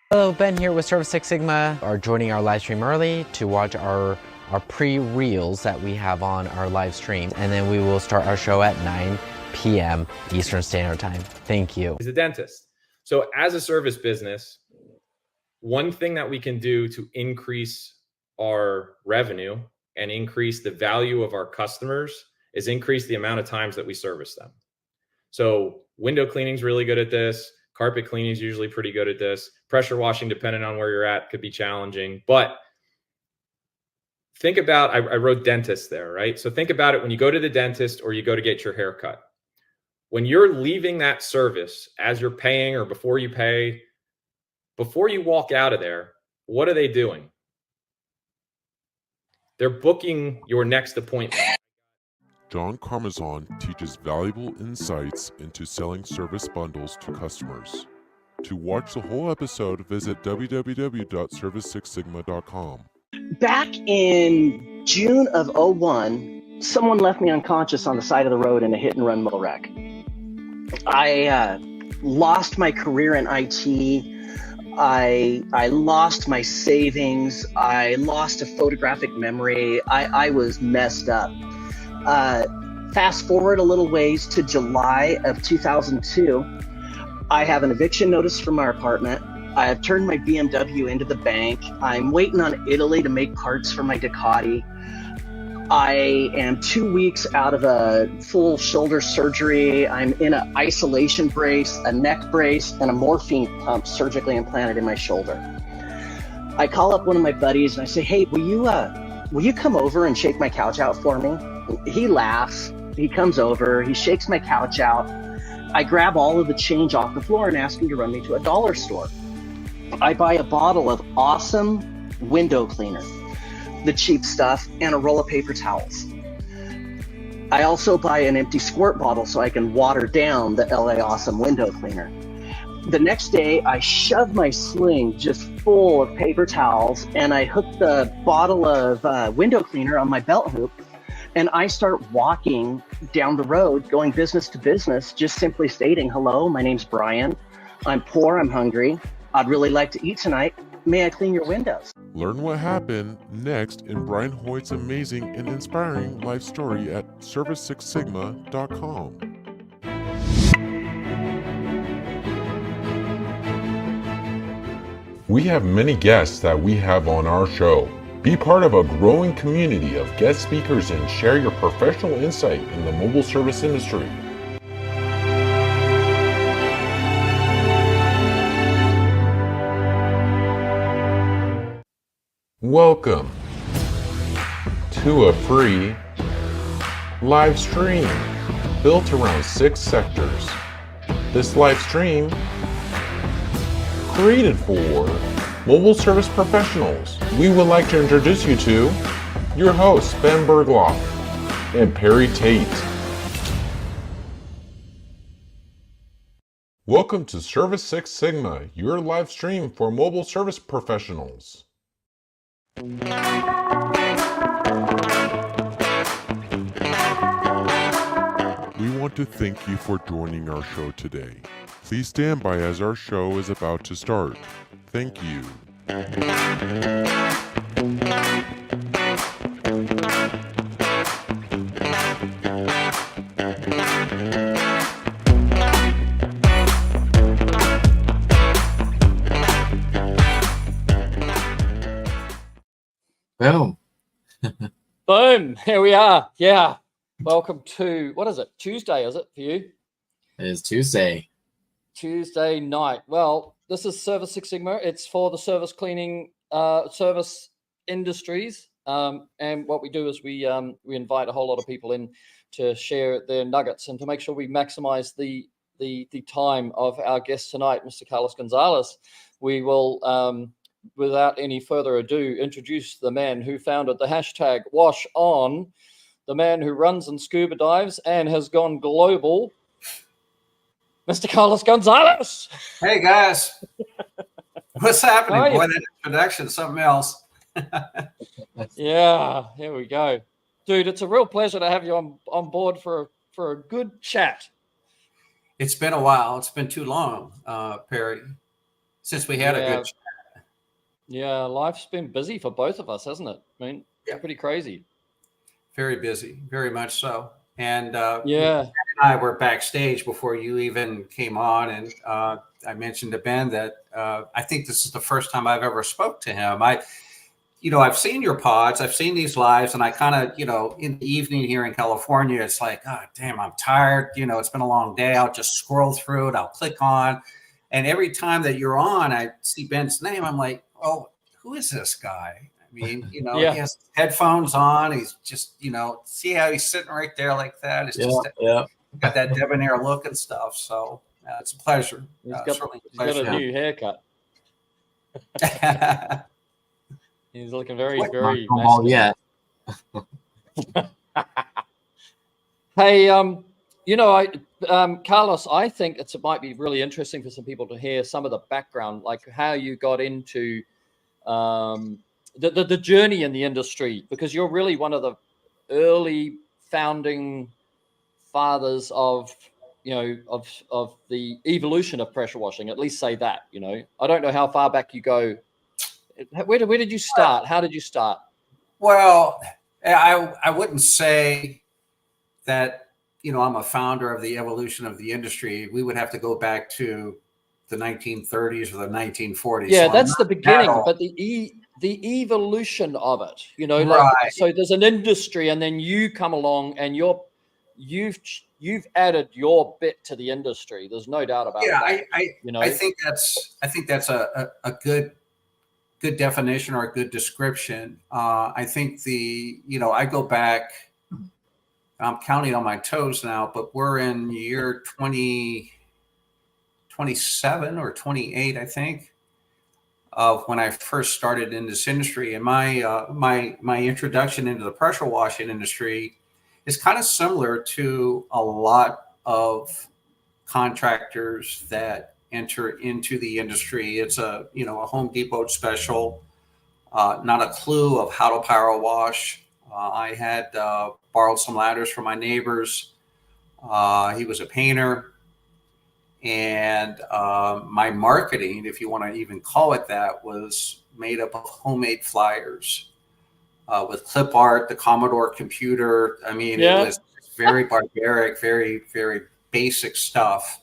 Hello, Ben here with Service Six Sigma. Are joining our live stream early to watch our pre-reels that we have on our live stream, and then we will start our show at 9 p.m. Eastern Standard Time. Thank you. He's a dentist. So as a service business, one thing that we can do to increase our revenue and increase the value of our customers is increase the amount of times that we service them. So window cleaning is really good at this. Carpet cleaning is usually pretty good at this. Pressure washing, depending on where you're at, could be challenging. But think about, I wrote dentist there, right? So think about it when you go to the dentist or you go to get your hair cut. When you're leaving that service as you're paying or before you pay, before you walk out of there, what are they doing? They're booking your next appointment. John Carmazon teaches valuable insights into selling service bundles to customers. To watch the whole episode, visit www.service6sigma.com. Back in June of 01, someone left me unconscious on the side of the road in a hit-and-run motor wreck. I lost my career in IT. I lost my savings. I lost a photographic memory. I was messed up. Fast forward a little ways to July of 2002. I have an eviction notice from our apartment. I have turned my BMW into the bank. I'm waiting on Italy to make parts for my Ducati. I am 2 weeks out of a full shoulder surgery. I'm in an isolation brace, a neck brace, and a morphine pump surgically implanted in my shoulder. I call up one of my buddies and I say, "Hey, will you come over and shake my couch out for me?" He laughs. He comes over. He shakes my couch out. I grab all of the change off the floor and ask him to run me to a dollar store. I buy a bottle of awesome window cleaner, the cheap stuff, and a roll of paper towels. I also buy an empty squirt bottle so I can water down the LA Awesome window cleaner. The next day, I shove my sling just full of paper towels and I hook the bottle of window cleaner on my belt hoop, and I start walking down the road, going business to business, just simply stating, "Hello, my name's Brian. I'm poor, I'm hungry. I'd really like to eat tonight. May I clean your windows?" Learn what happened next in Brian Hoyt's amazing and inspiring life story at service6sigma.com. We have many guests that we have on our show. Be part of a growing community of guest speakers and share your professional insight in the mobile service industry. Welcome to a free live stream built around 6 sectors. This live stream created for mobile service professionals. We would like to introduce you to your hosts, Ben Bergloff and Perry Tate. Welcome to Service Six Sigma, your live stream for mobile service professionals. We want to thank you for joining our show today. Please stand by as our show is about to start. Thank you. Boom. Boom. Here we are. Yeah. Welcome to, what is it? Tuesday, is it for you? It is Tuesday. Tuesday night. Well, this is Service Six Sigma. It's for the service cleaning service industries. And what we do is we invite a whole lot of people in to share their nuggets and to make sure we maximize the time of our guest tonight, Mr. Carlos Gonzales. We will, without any further ado, introduce the man who founded the hashtag Wash On, the man who runs and scuba dives and has gone global, Mr. Carlos Gonzales. Hey guys, what's happening? Boy, that introduction is something else. Yeah, here we go. Dude, it's a real pleasure to have you on board for a good chat. It's been a while. It's been too long, Perry. since we had a Yeah. good chat. Yeah, life's been busy for both of us, hasn't it? I mean, Yeah. pretty crazy. Very busy, very much so. And Yeah. Ben and I were backstage before you even came on, and I mentioned to Ben that I think this is the first time I've ever spoke to him. I've seen your pods, I've seen these lives, and I kind of, in the evening here in California, it's like, oh, damn, I'm tired. It's been a long day. I'll just scroll through it. I'll click on. And every time that you're on, I see Ben's name. I'm like, oh, who is this guy? I mean, Yeah. he has headphones on. He's just, see how he's sitting right there like that. It's just got that debonair look and stuff. So it's a pleasure. He's got a new haircut. He's looking very, very masculine. Hey, Carlos, I think it might be really interesting for some people to hear some of the background, like how you got into the journey in the industry, because you're really one of the early founding fathers of the evolution of pressure washing. At least say that. I don't know how far back you go. Where did you start? How did you start? Well, I wouldn't say that, I'm a founder of the evolution of the industry. We would have to go back to the 1930s or the 1940s. Yeah, so that's the beginning, but the evolution of it, right. So there's an industry, and then you come along and you've added your bit to the industry. There's no doubt about that. I think that's a good definition or a good description. I think I go back, I'm counting on my toes now, but we're in year 27 or 28, I think, of when I first started in this industry. And my introduction into the pressure washing industry is kind of similar to a lot of contractors that enter into the industry. It's a Home Depot special, not a clue of how to power wash. I had borrowed some ladders from my neighbors. He was a painter, and my marketing, if you want to even call it that, was made up of homemade flyers with clip art, the Commodore computer. I mean, It was very barbaric, very, very basic stuff.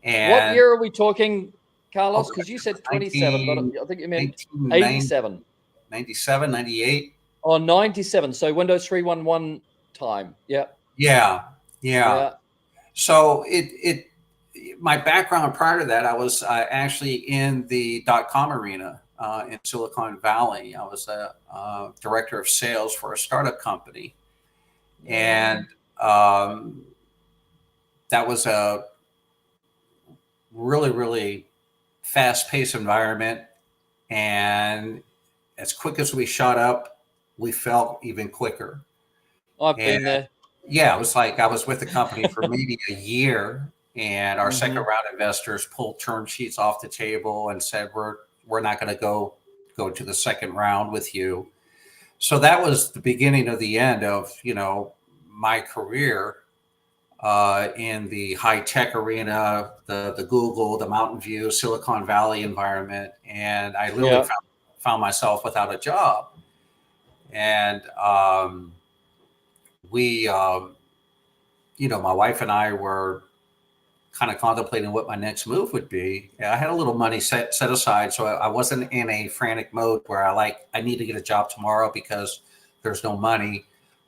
And what year are we talking, Carlos? Because you said 27, but I think you meant 87. 97, 98. Oh, 97. So Windows 3.1 time. Yeah. Yeah. So my background prior to that, I was actually in the .com arena in Silicon Valley. I was a director of sales for a startup company. And that was a really, really fast-paced environment. And as quick as we shot up, we fell even quicker. I've been there. Yeah, it was like I was with the company for maybe a year, and our second round investors pulled term sheets off the table and said, we're not going to go to the second round with you. So that was the beginning of the end of, my career in the high tech arena, the Google, the Mountain View, Silicon Valley environment. And I literally found myself without a job. And we, my wife and I were kind of contemplating what my next move would be. I had a little money set aside, so I wasn't in a frantic mode where I need to get a job tomorrow because there's no money.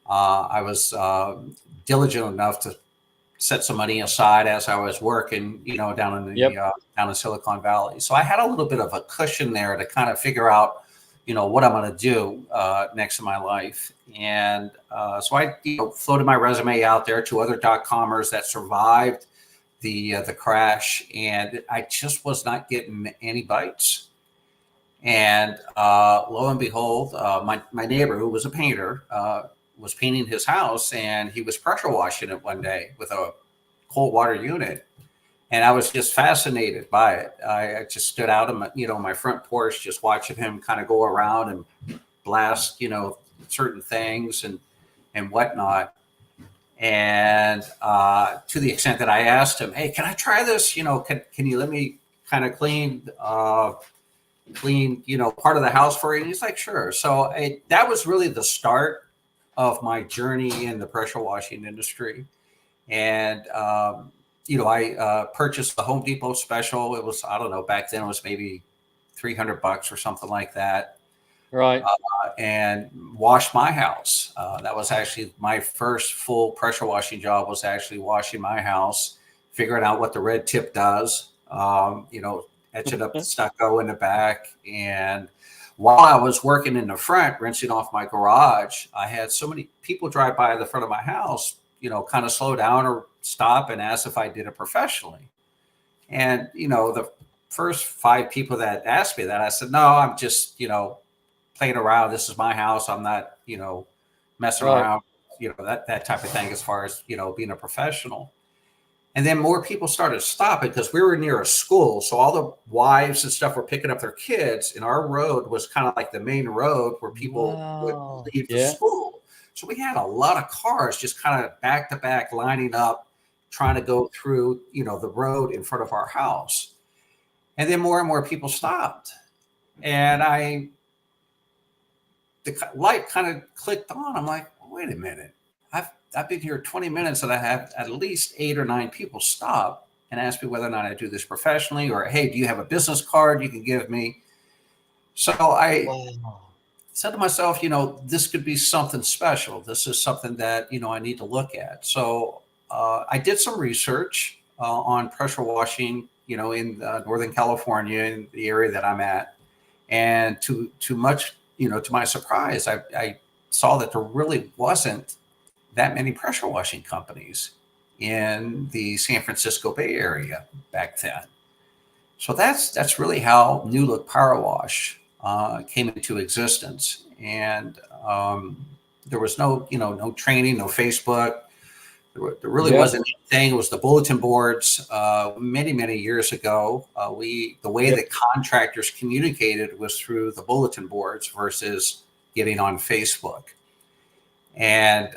I was diligent enough to set some money aside as I was working, down in Silicon Valley. So I had a little bit of a cushion there to kind of figure out, what I'm going to do next in my life. And so I floated my resume out there to other .comers that survived the crash, and I just was not getting any bites. And lo and behold, my neighbor, who was a painter, was painting his house, and he was pressure washing it one day with a cold water unit. And I was just fascinated by it. I just stood out on my front porch, just watching him kind of go around and blast, certain things and whatnot. And to the extent that I asked him, hey, can I try this? Can you let me kind of clean, part of the house for you? And he's like, sure. So that was really the start of my journey in the pressure washing industry. And, I purchased the Home Depot special. It was, I don't know, back then it was maybe $300 or something like that. Right. And washed my house. That was actually my first full pressure washing job, was actually washing my house, figuring out what the red tip does, etching up the stucco in the back. And while I was working in the front, rinsing off my garage, I had so many people drive by the front of my house, kind of slow down or stop and ask if I did it professionally. And, the first 5 people that asked me that, I said, no, I'm just, playing around. This is my house. I'm not, messing around, that type of thing as far as, being a professional. And then more people started stopping because we were near a school. So all the wives and stuff were picking up their kids, and our road was kind of like the main road where people would leave the school. So we had a lot of cars just kind of back to back lining up, trying to go through, the road in front of our house. And then more and more people stopped. And the light kind of clicked on. I'm like, wait a minute. I've been here 20 minutes and I have at least 8 or 9 people stop and ask me whether or not I do this professionally, or, hey, do you have a business card you can give me? So I said to myself, this could be something special. This is something that, I need to look at. So I did some research on pressure washing, in Northern California, in the area that I'm at. And to my surprise, I saw that there really wasn't that many pressure washing companies in the San Francisco Bay Area back then. So that's really how New Look Power Wash came into existence. And there was no training, no Facebook. There really wasn't anything. It was the bulletin boards many, many years ago. The way that contractors communicated was through the bulletin boards versus getting on Facebook. And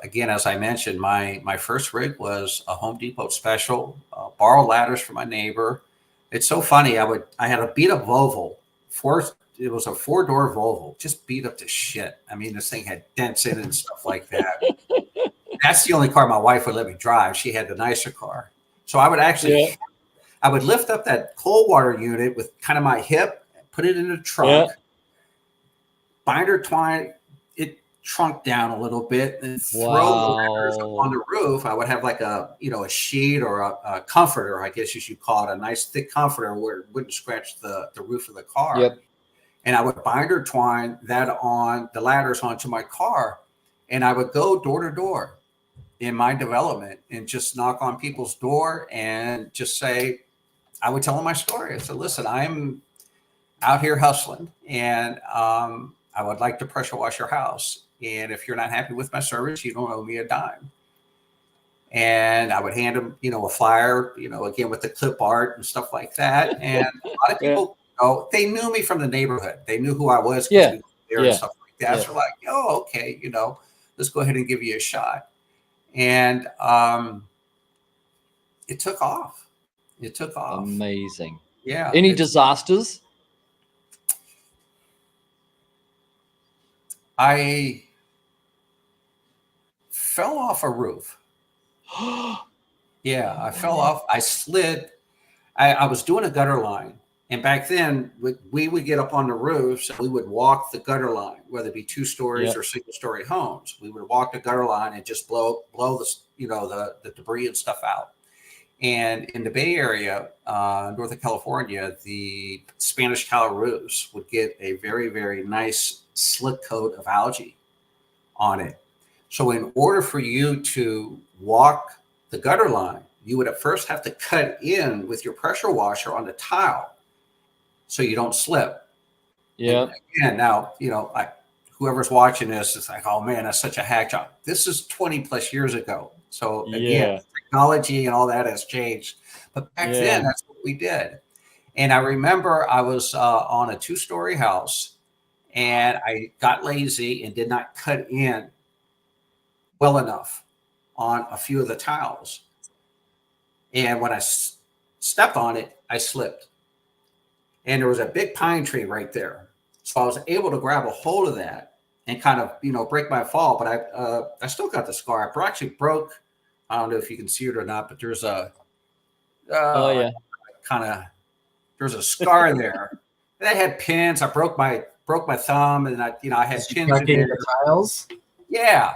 again, as I mentioned, my first rig was a Home Depot special, borrowed ladders from my neighbor. It's so funny. I had a beat up Volvo. It was a 4-door Volvo, just beat up to shit. I mean, this thing had dents in it and stuff like that. That's the only car my wife would let me drive. She had the nicer car. So I would actually, I would lift up that cold water unit with kind of my hip, put it in the trunk, binder twine it trunk down a little bit, and throw the ladders up on the roof. I would have like a sheet or a comforter, I guess you should call it, a nice thick comforter where it wouldn't scratch the roof of the car. And I would binder twine that on the ladders onto my car, and I would go door to door in my development and just knock on people's door and just say, I would tell them my story. I said, listen, I'm out here hustling, and I would like to pressure wash your house. And if you're not happy with my service, you don't owe me a dime. And I would hand them, a flyer, again, with the clip art and stuff like that. And a lot of people, they knew me from the neighborhood. They knew who I was because we were there and stuff like that. So like, okay, let's go ahead and give you a shot. And it took off. It took off. Amazing. Yeah. Any disasters? I fell off a roof. Yeah, I fell off. I slid. I was doing a gutter line. And back then, we would get up on the roofs and we would walk the gutter line, whether it be 2 stories or single-story homes. We would walk the gutter line and just blow the debris and stuff out. And in the Bay Area, Northern California, the Spanish tile roofs would get a very, very nice slick coat of algae on it. So in order for you to walk the gutter line, you would at first have to cut in with your pressure washer on the tile so you don't slip. And again, now, whoever's watching this is like, oh man, that's such a hack job. This is 20 plus years ago. So again, technology and all that has changed. But back then, that's what we did. And I remember I was on a 2-story house, and I got lazy and did not cut in well enough on a few of the tiles. And when I stepped on it, I slipped. And there was a big pine tree right there. So I was able to grab a hold of that and kind of, break my fall. But I still got the scar. I actually broke, I don't know if you can see it or not, but there's a Oh yeah. there's a scar there. And I had pins. I broke my thumb, and I had Did you pins tuck in in there. the tiles? Yeah,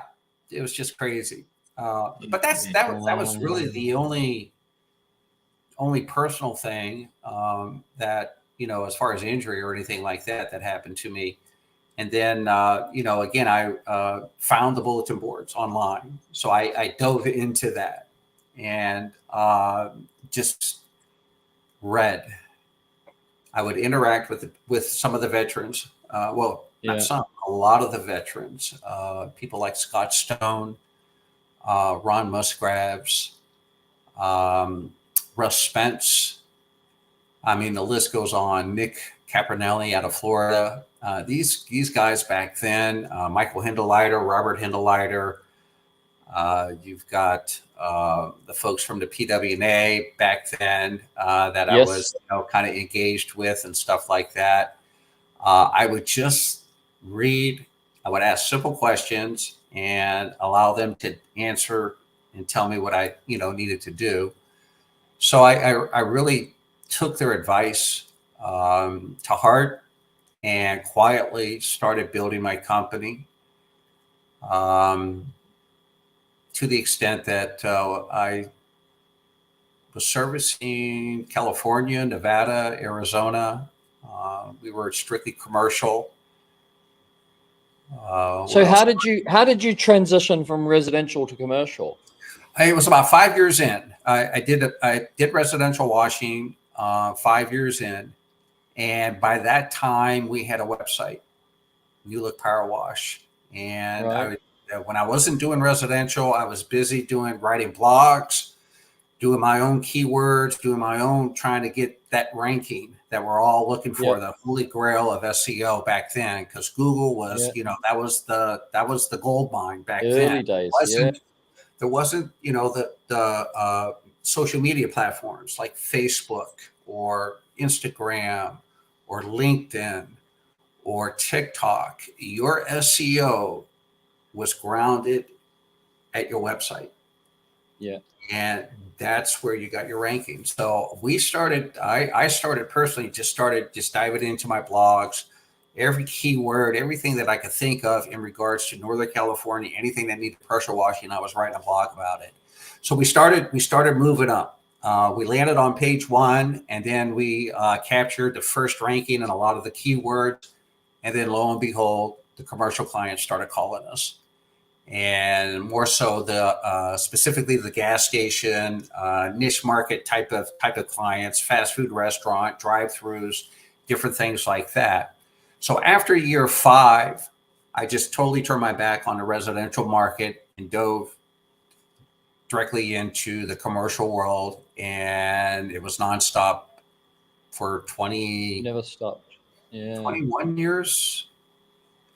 it was just crazy. But that was really the only personal thing that, as far as injury or anything like that happened to me. And then again, I found the bulletin boards online, so I dove into that and just read. I would interact with some of the veterans. Not some, a lot of the veterans, people like Scott Stone, Ron Musgraves, Russ Spence. I mean, the list goes on. Nick Capernelli out of Florida. These guys back then, Michael Hindeleiter, Robert Hindeleiter. You've got the folks from the PWNA back then that I was kind of engaged with and stuff like that. I would just read. I would ask simple questions and allow them to answer and tell me what I needed to do. So I really took their advice to heart and quietly started building my company. To the extent that I was servicing California, Nevada, Arizona. We were strictly commercial. So how did you transition from residential to commercial? It was about 5 years in. I did residential washing 5 years in, and by that time we had a website, New Look Power Wash, and Right. when I wasn't doing residential, I was busy writing blogs, doing my own keywords, doing my own, trying to get that ranking that we're all looking for, the holy grail of SEO back then, because Google was, that was the gold mine back then. Early days, There wasn't, the social media platforms like Facebook or Instagram or LinkedIn or TikTok. Your SEO was grounded at your website. Yeah. And that's where you got your rankings. So I started personally, just diving into my blogs, every keyword, everything that I could think of in regards to Northern California, anything that needed pressure washing, I was writing a blog about it. So we started moving up. We landed on page 1, and then we captured the first ranking and a lot of the keywords. And then lo and behold, the commercial clients started calling us. And more so specifically the gas station, niche market type of clients, fast food restaurant, drive-throughs, different things like that. So after year 5, I just totally turned my back on the residential market and dove directly into the commercial world, and it was nonstop for never stopped. Yeah. 21 years.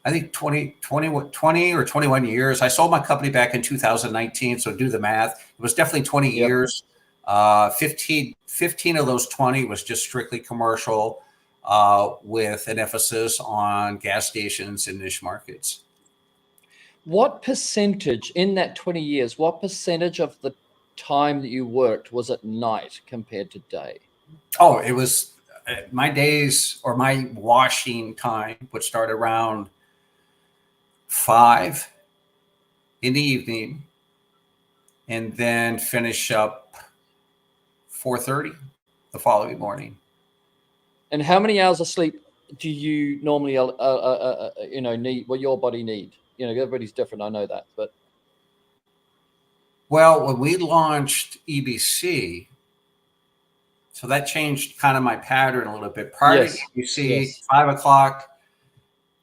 I think 20 or 21 years. I sold my company back in 2019. So do the math. It was definitely 20 years. 15 of those 20 was just strictly commercial with an emphasis on gas stations and niche markets. What percentage in that 20 years, what percentage of the time that you worked was at night compared to day? Oh, it was my days, or my washing time would start around 5 in the evening and then finish up 4:30 the following morning. And how many hours of sleep do you normally need, what your body need? Everybody's different, I know that, but well, when we launched EBC, so that changed kind of my pattern a little bit. Prior to EBC, 5 o'clock,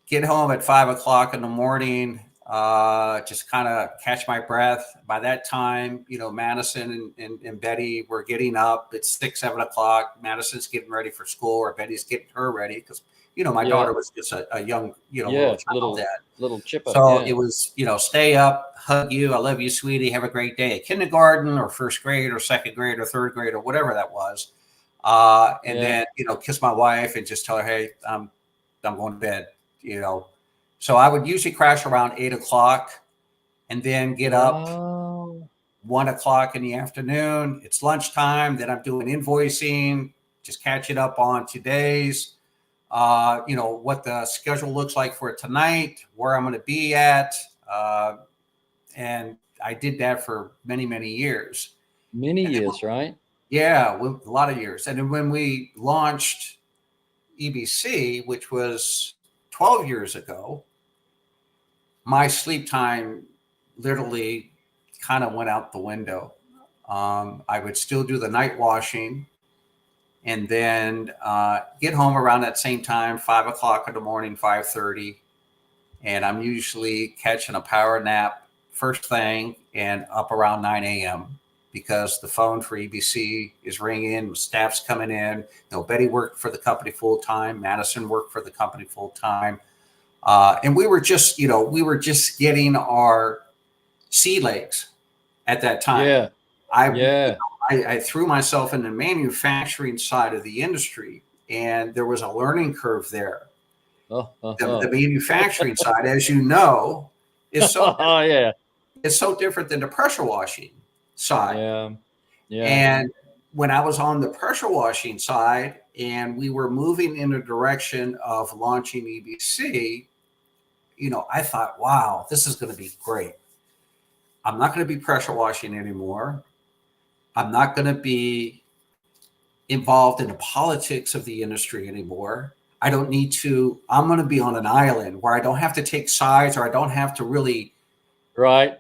get home at 5 o'clock in the morning, just kind of catch my breath. By that time, Madison and Betty were getting up. It's 6, 7 o'clock. Madison's getting ready for school, or Betty's getting her ready because, my Yeah. daughter was just a young, little child then. little chipper. So yeah. it was, stay up, hug you, I love you, sweetie, have a great day. Kindergarten or first grade or second grade or third grade or whatever that was. And then, kiss my wife and just tell her, hey, I'm going to bed, So I would usually crash around 8 o'clock and then get up Wow. 1 o'clock in the afternoon. It's lunchtime. Then I'm doing invoicing, just catching up on today's, what the schedule looks like for tonight, where I'm going to be at. And I did that for many, many years. Many years, right? Yeah, a lot of years. And then when we launched EBC, which was 12 years ago, my sleep time literally kind of went out the window. I would still do the night washing and then get home around that same time, 5 o'clock in the morning, 5:30. And I'm usually catching a power nap first thing and up around 9 a.m. because the phone for EBC is ringing, staff's coming in. Betty worked for the company full time. Madison worked for the company full time. And we were just getting our sea legs at that time. Yeah. I threw myself in the manufacturing side of the industry, and there was a learning curve there. The manufacturing side, as you know, is so it's so different than the pressure washing side. Yeah. And when I was on the pressure washing side and we were moving in a direction of launching EBC, I thought, wow, this is going to be great. I'm not going to be pressure washing anymore. I'm not going to be involved in the politics of the industry anymore. I don't need to. I'm going to be on an island where I don't have to take sides, or I don't have to really provide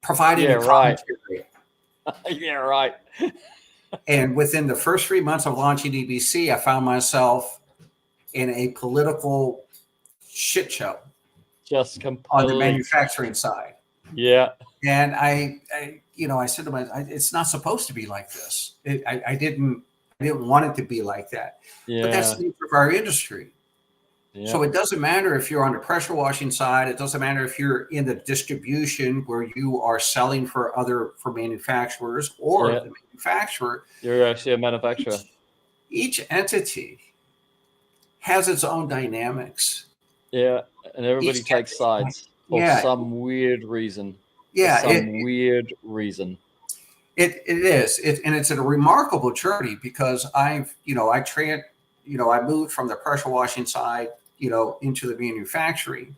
any commentary. Yeah, right. And within the first 3 months of launching EBC, I found myself in a political shit show. Just completely on the manufacturing side. Yeah. And I said to myself, it's not supposed to be like this. I didn't want it to be like that. Yeah. But that's the nature of our industry. Yeah. So it doesn't matter if you're on the pressure washing side. It doesn't matter if you're in the distribution where you are selling for manufacturers or the manufacturer. You're actually a manufacturer. Each entity has its own dynamics. Yeah. And everybody takes sides for some weird reason. Yeah. For some weird reason. It is. And it's a remarkable journey because I moved from the pressure washing side, into the manufacturing,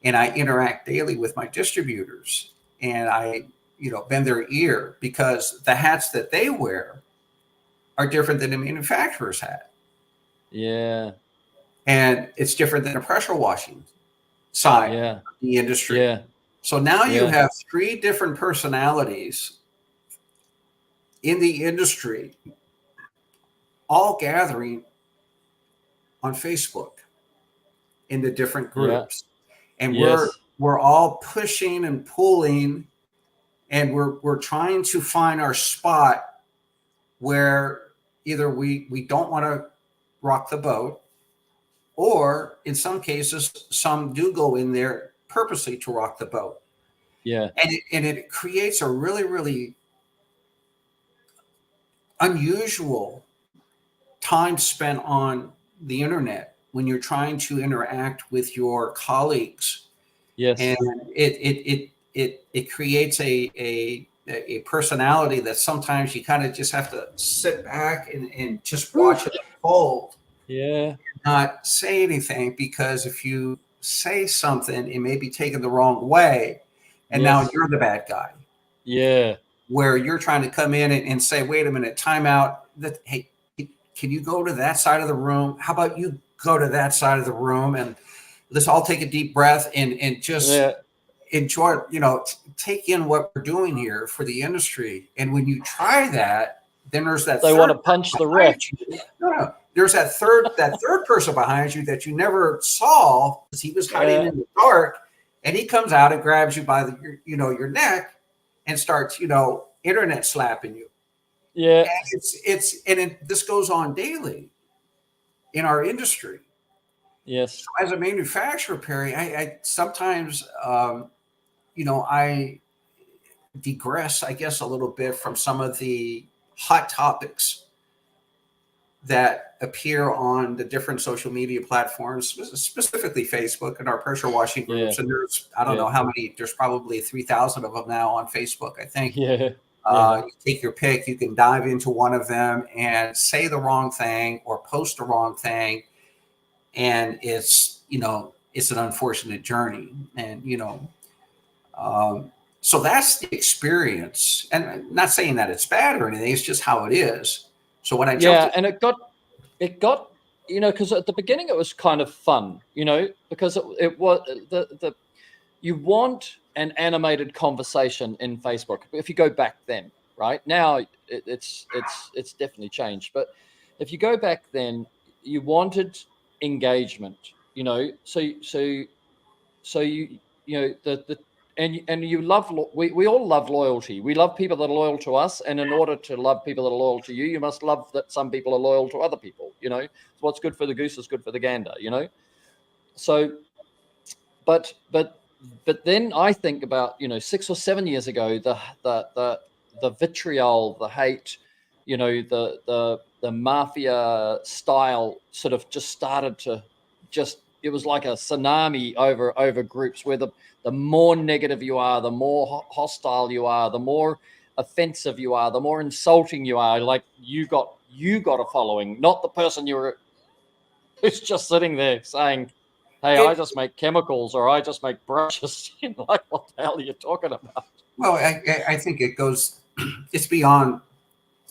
and I interact daily with my distributors, and I, bend their ear because the hats that they wear are different than the manufacturer's hat. Yeah. And it's different than the pressure washing side of the industry. Yeah. So now you have 3 different personalities in the industry all gathering on Facebook in the different groups. And we're all pushing and pulling, and we're trying to find our spot where either we don't want to rock the boat, or in some cases, some do go in there purposely to rock the boat. Yeah. And it creates a really, really unusual time spent on the internet when you're trying to interact with your colleagues. Yes. And it creates a personality that sometimes you kind of just have to sit back and just watch it unfold. Yeah. Not say anything, because if you say something, it may be taken the wrong way. And now you're the bad guy. Yeah. Where you're trying to come in and say, wait a minute, time out. Hey, can you go to that side of the room? How about you go to that side of the room, and let's all take a deep breath and just enjoy, take in what we're doing here for the industry. And when you try that, then there's that they want to punch the wreck. No, there's that third person behind you that you never saw because he was hiding in the dark, and he comes out and grabs you by your neck and starts, internet slapping you. Yeah. And this goes on daily in our industry. Yes. As a manufacturer, Perry, I sometimes, I digress, I guess, a little bit from some of the hot topics that appear on the different social media platforms, specifically Facebook and our pressure washing groups. Yeah. And there's, I don't know how many, there's probably 3,000 of them now on Facebook, I think. Yeah. You take your pick, you can dive into one of them and say the wrong thing or post the wrong thing. And it's, it's an unfortunate journey. And, so that's the experience. And I'm not saying that it's bad or anything, it's just how it is. So when I jumped, and it got, because at the beginning it was kind of fun, because it was you want an animated conversation in Facebook. If you go back then, right now, it's definitely changed. But if you go back then, you wanted engagement, so and you love, we all love loyalty. We love people that are loyal to us, and in order to love people that are loyal to you, you must love that some people are loyal to other people. So what's good for the goose is good for the gander. So, but then I think about 6 or 7 years ago, the vitriol, the hate, the mafia style sort of just started to it was like a tsunami over groups, where the more negative you are, the more hostile you are, the more offensive you are, the more insulting you are. Like you got a following, not the person who's just sitting there saying, "Hey, I just make chemicals," or "I just make brushes." Like, what the hell are you talking about? well, I think it goes, it's beyond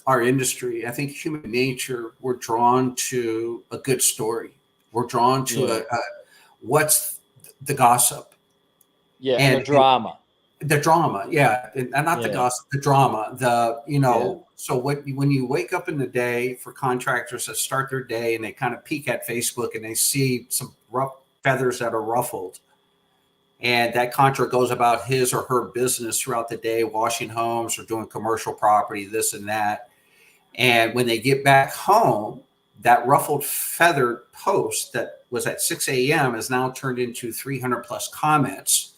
our industry. I think human nature, we're drawn to a good story. We're drawn to what's the gossip. And the drama. The drama, and not the gossip, the drama. So when you wake up in the day, for contractors that start their day and they kind of peek at Facebook and they see some rough feathers that are ruffled, and that contractor goes about his or her business throughout the day, washing homes or doing commercial property, this and that. And when they get back home, that ruffled feather post that was at 6 a.m. is now turned into 300 plus comments.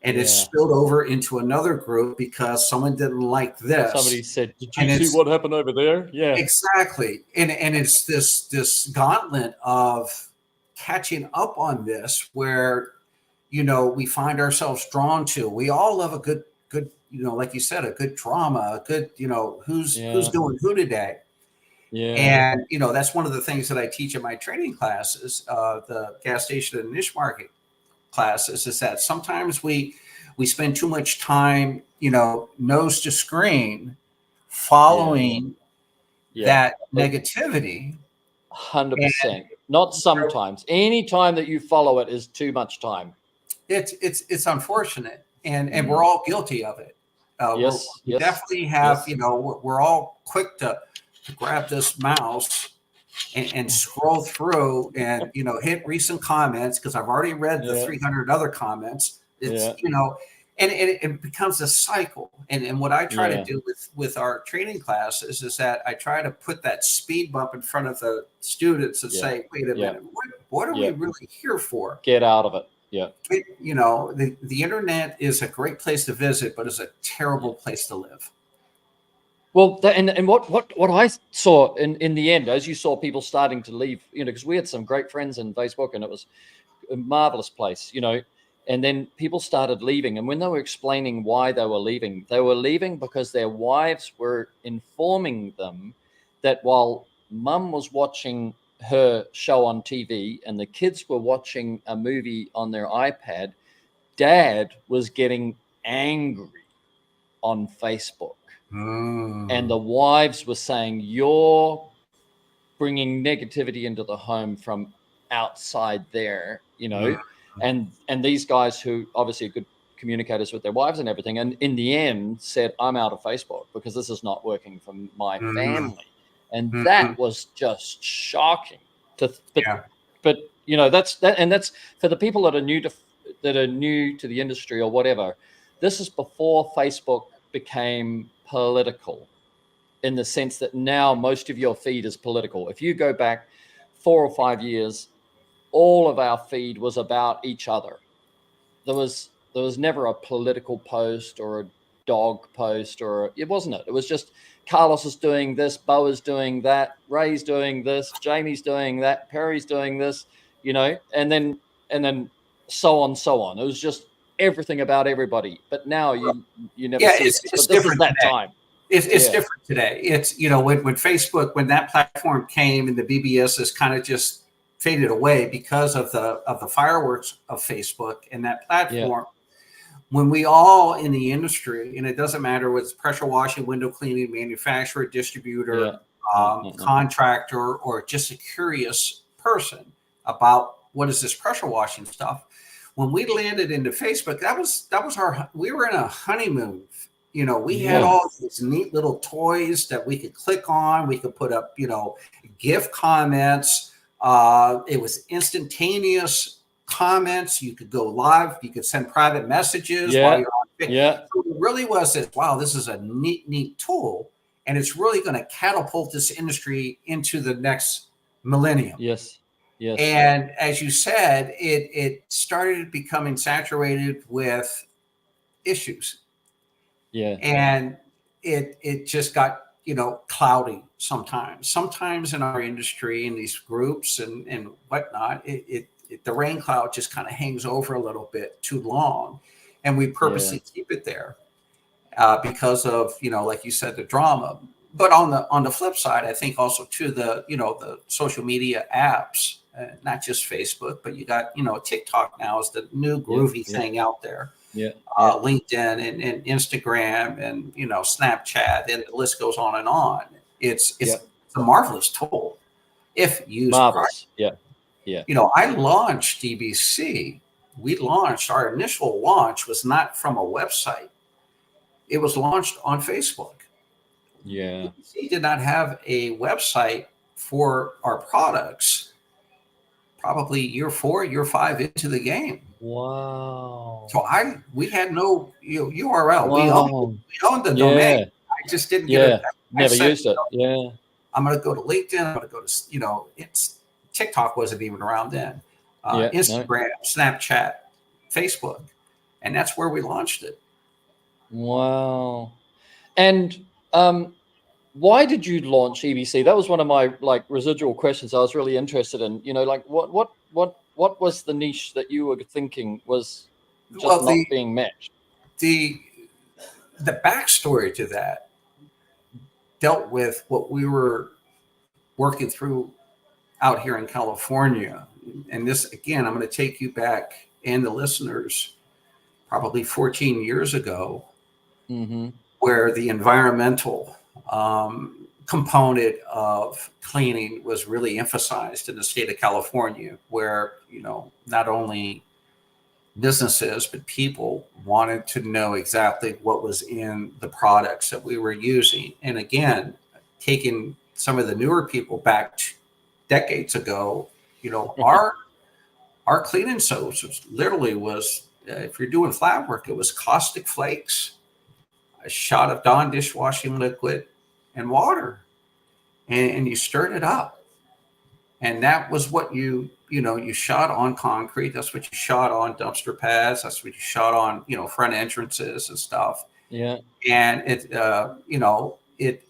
And it's spilled over into another group because someone didn't like this. Somebody said, "Did you see what happened over there?" Yeah, exactly. And it's this gauntlet of catching up on this, where we find ourselves drawn to. We all love a good, like you said, a good drama, a good, who's doing who today. Yeah. And that's one of the things that I teach in my training classes, the gas station and niche market classes, is that sometimes we spend too much time, nose to screen, following that negativity. 100%. Not sometimes. Any time that you follow it is too much time. It's unfortunate, and we're all guilty of it. We definitely have. We're all quick to grab this mouse and scroll through and hit recent comments, because I've already read the 300 other comments. It's and it becomes a cycle. And what I try to do with our training classes is that I try to put that speed bump in front of the students and say, wait a minute, what are we really here for? Get out of it. Yeah. The internet is a great place to visit, but it's a terrible place to live. Well, and what I saw in the end, as you saw people starting to leave, because we had some great friends in Facebook and it was a marvelous place, and then people started leaving. And when they were explaining why they were leaving because their wives were informing them that while mum was watching her show on TV and the kids were watching a movie on their iPad, dad was getting angry on Facebook. And the wives were saying, "You're bringing negativity into the home from outside there," and these guys, who obviously are good communicators with their wives and everything, and in the end said, "I'm out of Facebook because this is not working for my family." And that was just shocking. But that's for the people that are new to the industry or whatever. This is before Facebook became political, in the sense that now most of your feed is political. If you go back 4 or 5 years, all of our feed was about each other. There was never a political post or a dog post, or it wasn't it. It was just Carlos is doing this, Bo is doing that, Ray's doing this, Jamie's doing that, Perry's doing this, you know, and then so on, so on. It was just everything about everybody. But now you never see it's that. But this different is that today. time. It's different today. It's, you know, when Facebook, when that platform came and the BBS has kind of just faded away because of the fireworks of Facebook and that platform. When we all in the industry, and it doesn't matter whether it's pressure washing, window cleaning, manufacturer, distributor, contractor, or just a curious person about what is this pressure washing stuff. When we landed into Facebook, that was we were in a honeymoon. You know, we had all these neat little toys that we could click on. We could put up, you know, GIF comments. It was instantaneous comments. You could go live. You could send private messages while you're on Facebook. So it really was this, wow, this is a neat tool. And it's really going to catapult this industry into the next millennium. Yes. And as you said, it started becoming saturated with issues. And it just got, you know, cloudy sometimes in our industry, in these groups and whatnot, the rain cloud just kind of hangs over a little bit too long. And we purposely keep it there because of, you know, like you said, the drama. But on the flip side, I think also too, the social media apps, not just Facebook, but you got, you know, TikTok now is the new groovy thing out there. LinkedIn and Instagram and, you know, Snapchat, and the list goes on and on. It's a marvelous tool if used marvelous. You know, I launched DBC. Our initial launch was not from a website. It was launched on Facebook. DBC did not have a website for our products. Probably year 4, year 5 into the game. Wow. So we had no URL. Wow. We owned the domain. I just didn't get it. Never used it. I'm going to go to LinkedIn. I'm going to go to, you know, TikTok wasn't even around then. Instagram, Snapchat, Facebook. And that's where we launched it. Wow. And why did you launch EBC? That was one of my like residual questions I was really interested in. You know, like what was the niche that you were thinking was just not being matched? The backstory to that dealt with what we were working through out here in California. And this, again, I'm going to take you back and the listeners probably 14 years ago, where the environmental component of cleaning was really emphasized in the state of California, where, you know, not only businesses, but people wanted to know exactly what was in the products that we were using. And again, taking some of the newer people back decades ago, you know, our cleaning soaps literally was, if you're doing flat work, it was caustic flakes, a shot of Dawn dishwashing liquid, and water, and you stirred it up, and that was what you shot on concrete. That's what you shot on dumpster pads. That's what you shot on, you know, front entrances and stuff. And it, you know, it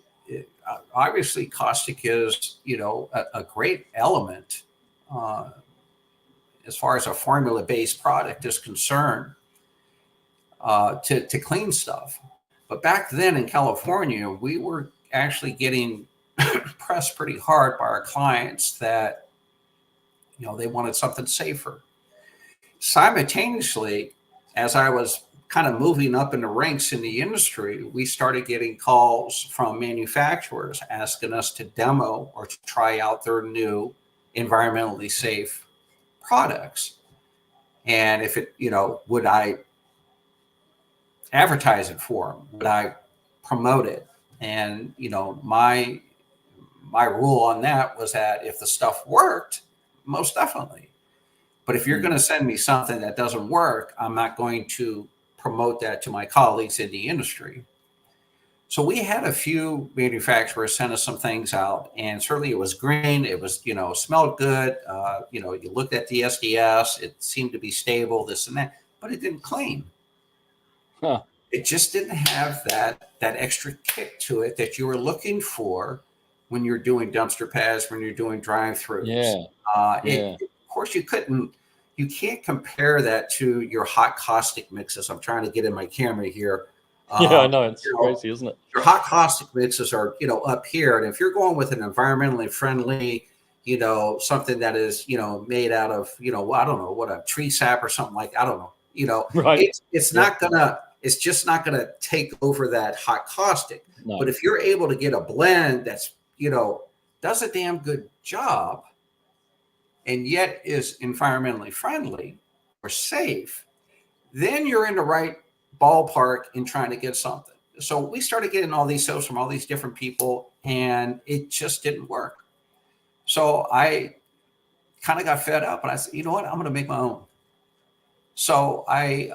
obviously caustic is, you know, a great element as far as a formula-based product is concerned to clean stuff. But back then in California, we were actually getting pressed pretty hard by our clients that, you know, they wanted something safer. Simultaneously, as I was kind of moving up in the ranks in the industry, we started getting calls from manufacturers asking us to demo or to try out their new environmentally safe products. And if it, you know, would I advertise it for them? Would I promote it? And, you know, my rule on that was that if the stuff worked, most definitely. But if you're going to send me something that doesn't work, I'm not going to promote that to my colleagues in the industry. So we had a few manufacturers send us some things out, and certainly it was green. It was, smelled good. You looked at the SDS, it seemed to be stable, this and that, but it didn't clean. Huh. It just didn't have that extra kick to it that you were looking for when you're doing dumpster pads, when you're doing drive-throughs. Yeah. Of course, you can't compare that to your hot caustic mixes. I'm trying to get in my camera here. Yeah, I know. It's crazy, isn't it? Your hot caustic mixes are, up here. And if you're going with an environmentally friendly, something that is, made out of, I don't know, what, a tree sap or something like, I don't know, right. It's just not gonna take over that hot caustic. No. But if you're able to get a blend that's, does a damn good job and yet is environmentally friendly or safe, then you're in the right ballpark in trying to get something. So we started getting all these sales from all these different people, and it just didn't work. So I kind of got fed up, and I said, you know what, I'm going to make my own. So I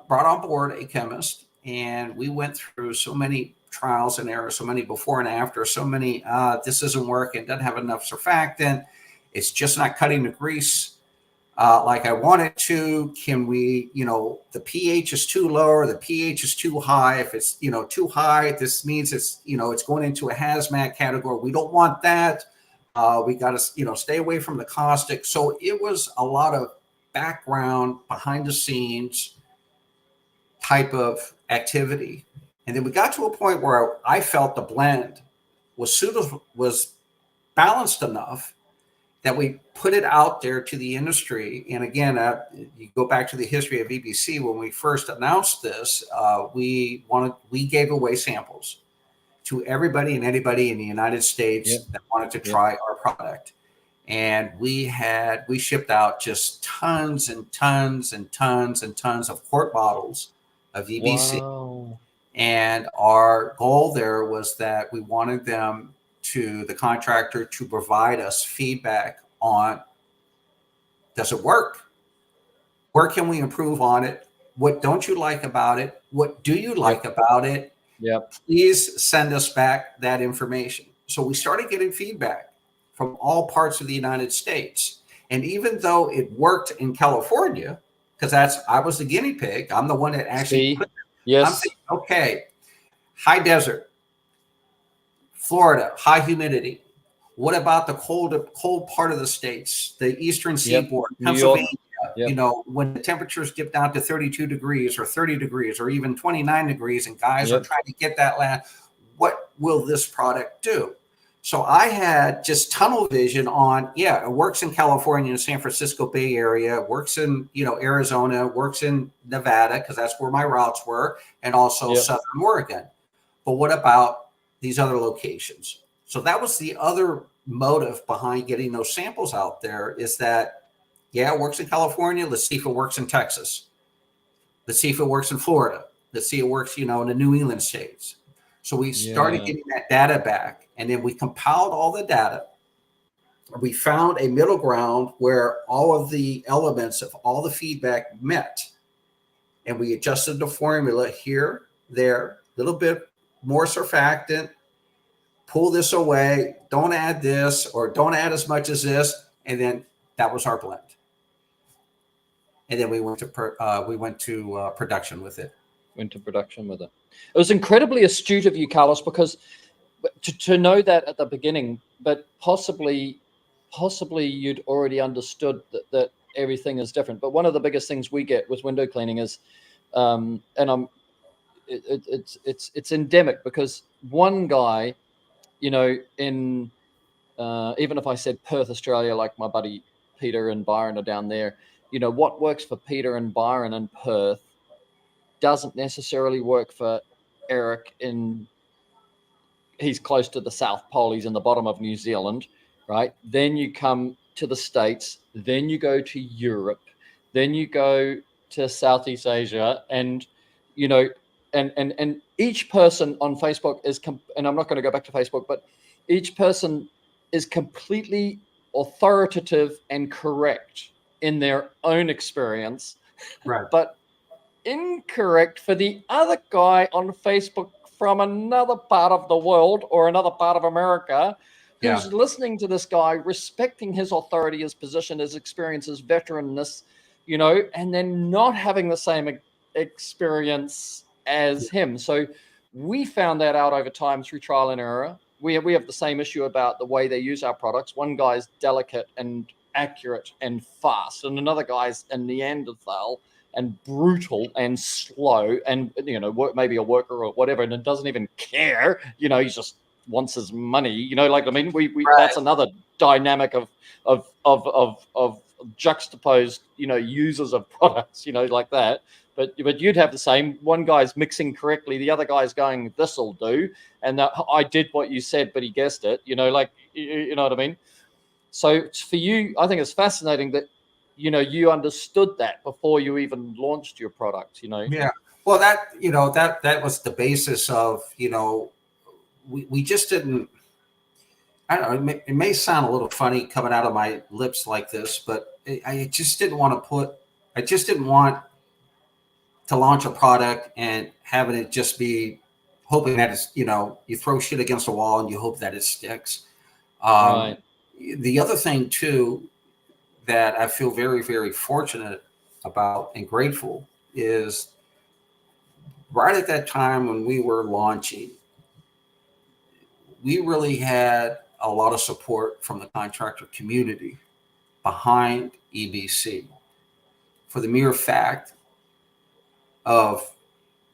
brought on board a chemist, and we went through so many trials and errors, so many before and after, so many, this isn't working, doesn't have enough surfactant, it's just not cutting the grease like I want it to. Can we, the pH is too low or the pH is too high. If it's, too high, this means it's, it's going into a hazmat category. We don't want that. We got to, stay away from the caustic. So it was a lot of background, behind the scenes type of activity. And then we got to a point where I felt the blend was balanced enough that we put it out there to the industry. And again, you go back to the history of EBC. When we first announced this, we gave away samples to everybody and anybody in the United States that wanted to try our product. And we shipped out just tons and tons and tons and tons of quart bottles of EBC. Wow. And our goal there was that we wanted the contractor to provide us feedback on, does it work? Where can we improve on it? What don't you like about it? What do you like about it? Yep. Please send us back that information. So we started getting feedback from all parts of the United States. And even though it worked in California, because I was the guinea pig, I'm the one that actually put Yes. I'm thinking, okay, high desert, Florida, high humidity. What about the cold part of the states, the eastern seaboard, Pennsylvania? When the temperatures dip down to 32 degrees or 30 degrees or even 29 degrees, and guys are trying to get that land, what will this product do? So I had just tunnel vision on, it works in California and San Francisco Bay Area, works in, Arizona, works in Nevada, because that's where my routes were, and also Southern Oregon. But what about these other locations? So that was the other motive behind getting those samples out there, is that, it works in California. Let's see if it works in Texas. Let's see if it works in Florida. Let's see if it works, in the New England states. So we started getting that data back, and then we compiled all the data. We found a middle ground where all of the elements of all the feedback met, and we adjusted the formula here, there, a little bit more surfactant, pull this away, don't add this, or don't add as much as this, and then that was our blend. And then we went to production with it. Went to production with it. It was incredibly astute of you, Carlos, because to know that at the beginning, but possibly you'd already understood that everything is different. But one of the biggest things we get with window cleaning is, it's endemic, because one guy, in even if I said Perth, Australia, like my buddy Peter and Byron are down there, what works for Peter and Byron in Perth doesn't necessarily work for Eric he's close to the South Pole, he's in the bottom of New Zealand, right? Then you come to the States, then you go to Europe, then you go to Southeast Asia, and and each person on Facebook is, and I'm not going to go back to Facebook, but each person is completely authoritative and correct in their own experience, right? But incorrect for the other guy on Facebook from another part of the world or another part of America who's listening to this guy, respecting his authority, his position, his experience, his veteranness, you know, and then not having the same experience as him. So we found that out over time through trial and error. We have the same issue about the way they use our products. One guy's delicate and accurate and fast, and another guy's a Neanderthal and brutal and slow, and you know, maybe a worker or whatever, and it doesn't even care. You know, he just wants his money. You know, like I mean, we that's another dynamic of juxtaposed, you know, users of products. You know, like that. But you'd have the same. One guy's mixing correctly, the other guy's going, "This'll do," and I did what you said, but he guessed it. You know, like you know what I mean. So for you, I think it's fascinating that, you know, you understood that before you even launched your product, you know? Yeah. Well, that, you know, that was the basis of, you know, we just didn't, I don't know, it may sound a little funny coming out of my lips like this, but I just didn't want to launch a product and having it just be hoping that it's, you know, you throw shit against a wall and you hope that it sticks. Right. The other thing too that I feel very, very fortunate about and grateful is right at that time when we were launching, we really had a lot of support from the contractor community behind EBC for the mere fact of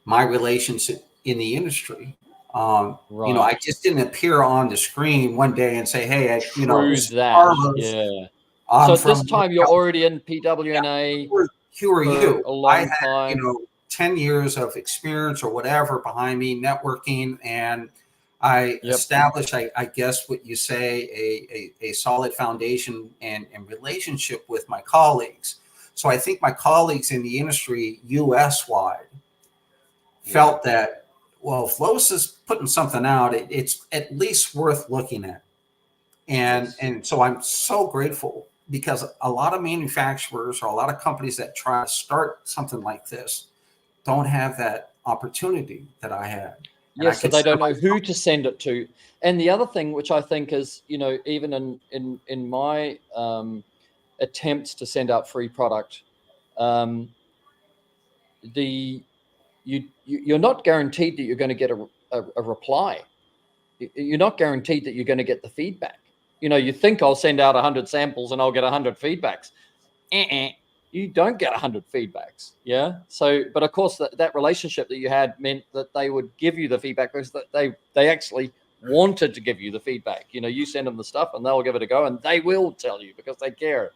my relationship in the industry. Right. You know, I just didn't appear on the screen one day and say, "Hey, you know, this is that. Carlos. Yeah. I'm So at from this time, you're already in PWNA. Who are you? A long I had, time. you know, 10 years of experience or whatever behind me, networking, and I established, I guess what you say, a solid foundation and relationship with my colleagues. So I think my colleagues in the industry, US wide, felt that, well, if Lowe's is putting something out, it's at least worth looking at. And so I'm so grateful because a lot of manufacturers or a lot of companies that try to start something like this don't have that opportunity that I had. Yes, so they don't know who to send it to. And the other thing, which I think is, you know, even in my attempts to send out free product, you're not guaranteed that you're going to get a reply. You're not guaranteed that you're going to get the feedback. You know, you think I'll send out 100 samples and I'll get 100 feedbacks. You don't get 100 feedbacks. Yeah. So, but of course, that relationship that you had meant that they would give you the feedback because that they actually wanted to give you the feedback. You know, you send them the stuff and they'll give it a go and they will tell you because they care.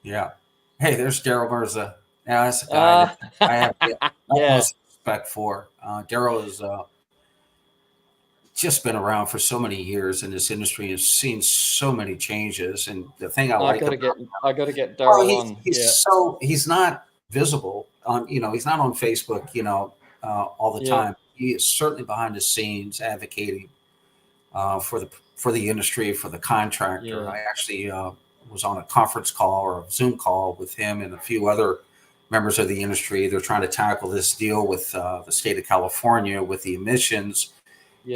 Yeah. Hey, there's Daryl Mirza. Now that's a guy that I have the utmost respect for. Daryl is just been around for so many years in this industry and has seen so many changes. And the thing I got to get Daryl on. He's not visible on, you know, he's not on Facebook, you know, all the time. He is certainly behind the scenes advocating for the industry, for the contractor. I actually was on a conference call or a Zoom call with him and a few other members of the industry. They're trying to tackle this deal with the state of California with the emissions.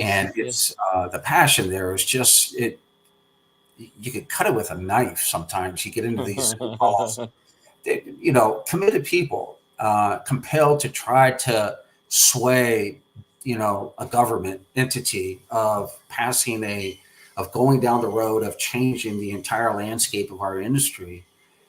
And it's the passion there is just you could cut it with a knife. Sometimes you get into these Zoom calls, you know, committed people compelled to try to sway, you know, a government entity of going down the road of changing the entire landscape of our industry.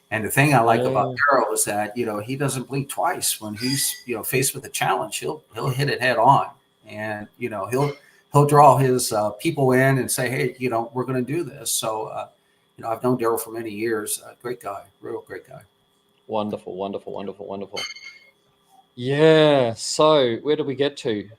And the thing I like about Daryl is that, you know, he doesn't blink twice when he's, you know, faced with a challenge. He'll hit it head on, and, you know, he'll draw his people in and say, hey, you know, we're going to do this. So, you know, I've known Daryl for many years. Great guy, real great guy. Wonderful, wonderful, wonderful, wonderful. Yeah. So where did we get to?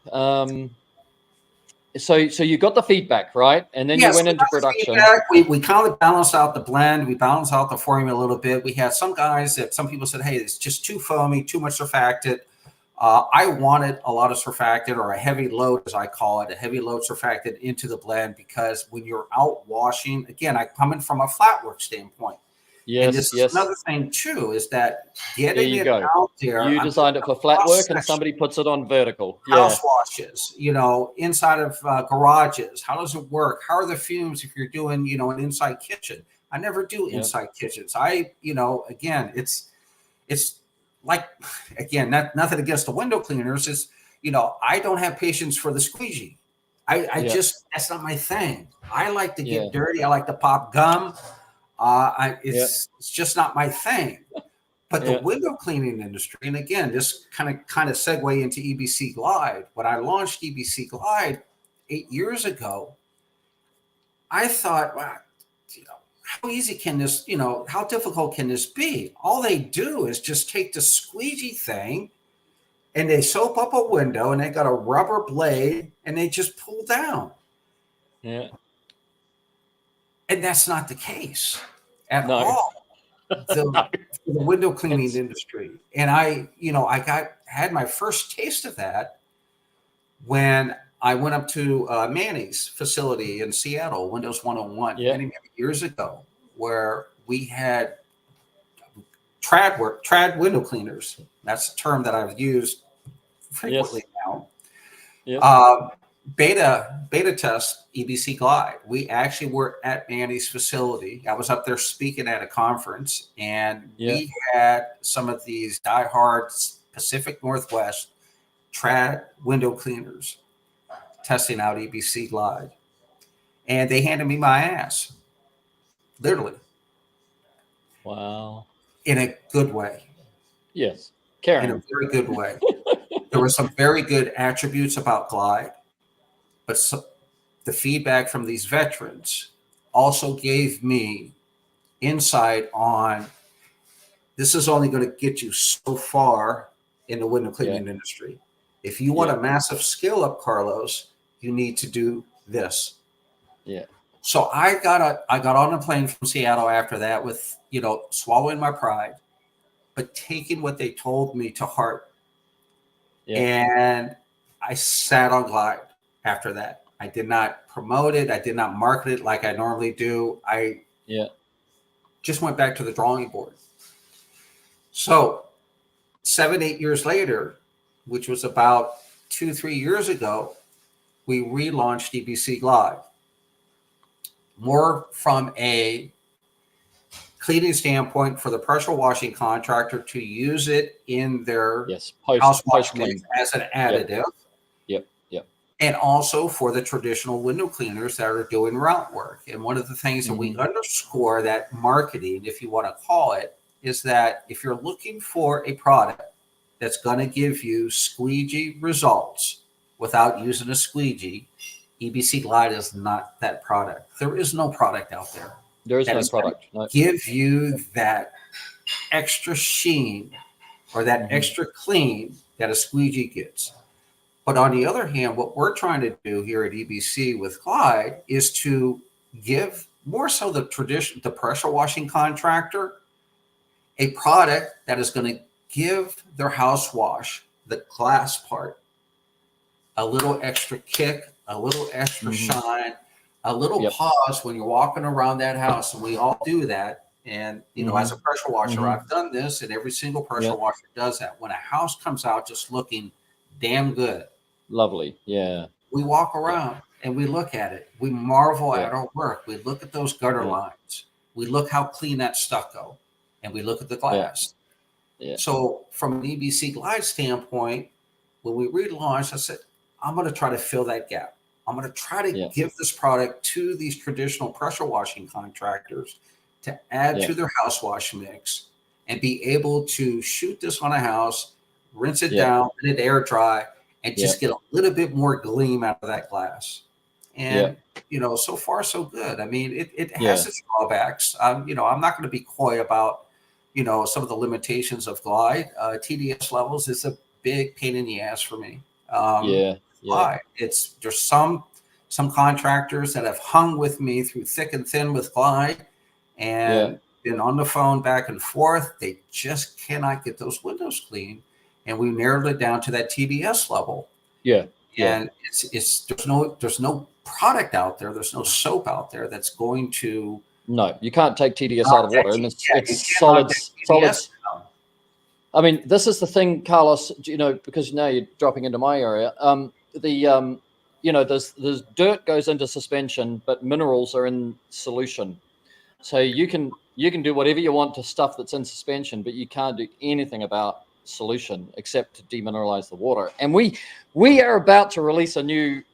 So you got the feedback, right? And then you went into production. We kind of balanced out the blend. We balanced out the formula a little bit. We had some people said, hey, it's just too foamy, too much surfactant. I wanted a lot of surfactant, or a heavy load, as I call it, a heavy load surfactant into the blend, because when you're out washing, again, I come in from a flat work standpoint. And Yes, this is yes. another thing too, is that There getting you it go. out there. You I'm designed doing it for flat work, and cross-section somebody puts it on vertical. Yeah, house washes, inside of garages. How does it work? How are the fumes if you're doing, an inside kitchen? I never do yeah, inside kitchens. Again, it's like, again, nothing against the window cleaners. Is I don't have patience for the squeegee. I yeah, just, that's not my thing. I like to yeah, get dirty. I like to pop gum. yeah, It's just not my thing. But the yeah, window cleaning industry, and again, this kind of segue into EBC Glide. When I launched EBC Glide 8 years ago, I thought, wow, how easy can this, how difficult can this be? All they do is just take the squeegee thing and they soap up a window and they got a rubber blade and they just pull down. yeah. And that's not the case at No, all. no. The window cleaning It's industry. And I had my first taste of that when I went up to Manny's facility in Seattle, Windows 101, yeah, many years ago, where we had trad window cleaners. That's a term that I've used frequently yes, now. yes, Beta test EBC Glide. We actually were at Manny's facility. I was up there speaking at a conference, and yeah, we had some of these diehard Pacific Northwest trad window cleaners testing out EBC Glide, and they handed me my ass, literally, wow, in a good way. yes, In a Karen, very good way. There were some very good attributes about Glide, but the feedback from these veterans also gave me insight on this is only going to get you so far in the window yeah, cleaning industry. If you want yeah, a massive skill up, Carlos, you need to do this. yeah, So I got on a plane from Seattle after that with, swallowing my pride, but taking what they told me to heart. yeah, And I sat on Glide after that. I did not promote it. I did not market it like I normally do. I yeah, just went back to the drawing board. So 7, 8 years later, which was about 2, 3 years ago, we relaunched EBC Glide. More from a cleaning standpoint for the pressure washing contractor to use it in their yes. house Post wash clean. mix as an additive. Yep, yep. And also for the traditional window cleaners that are doing route work. And one of the things that we underscore that marketing, if you want to call it, is that if you're looking for a product that's going to give you squeegee results without using a squeegee, EBC Glide is not that product. There is no product out there. There is that no is gonna product. No. give you that extra sheen or that extra clean that a squeegee gets. But on the other hand, what we're trying to do here at EBC with Glide is to give more so the pressure washing contractor, a product that is going to give their house wash, the glass part, a little extra kick, a little extra shine, a little pause when you're walking around that house. And we all do that. And, as a pressure washer, I've done this, and every single pressure washer does that. When a house comes out just looking damn good, Lovely. Yeah. we walk around and we look at it. We marvel at our work. We look at those gutter lines. We look how clean that stucco, and we look at the glass. Yeah. So from an EBC Glide standpoint, when we relaunched, I said, I'm going to try to fill that gap. I'm going to try to give this product to these traditional pressure washing contractors to add to their house wash mix and be able to shoot this on a house, rinse it down, let it air dry, and just get a little bit more gleam out of that glass. And, so far, so good. I mean, it has its drawbacks. I'm not going to be coy about, some of the limitations of Glide. TDS levels is a big pain in the ass for me. Glide. There's some contractors that have hung with me through thick and thin with Glide and been on the phone back and forth. They just cannot get those windows clean. And we narrowed it down to that TDS level. And it's there's no product out there. There's no soap out there that's going to No, you can't take TDS out of water, and it's you it's cannot solids. take Solids. TDS out. I mean, this is the thing, Carlos. You know, because now you're dropping into my area. You know, there's dirt goes into suspension, but minerals are in solution. So you can do whatever you want to stuff that's in suspension, but you can't do anything about solution except to demineralize the water. And we are about to release a new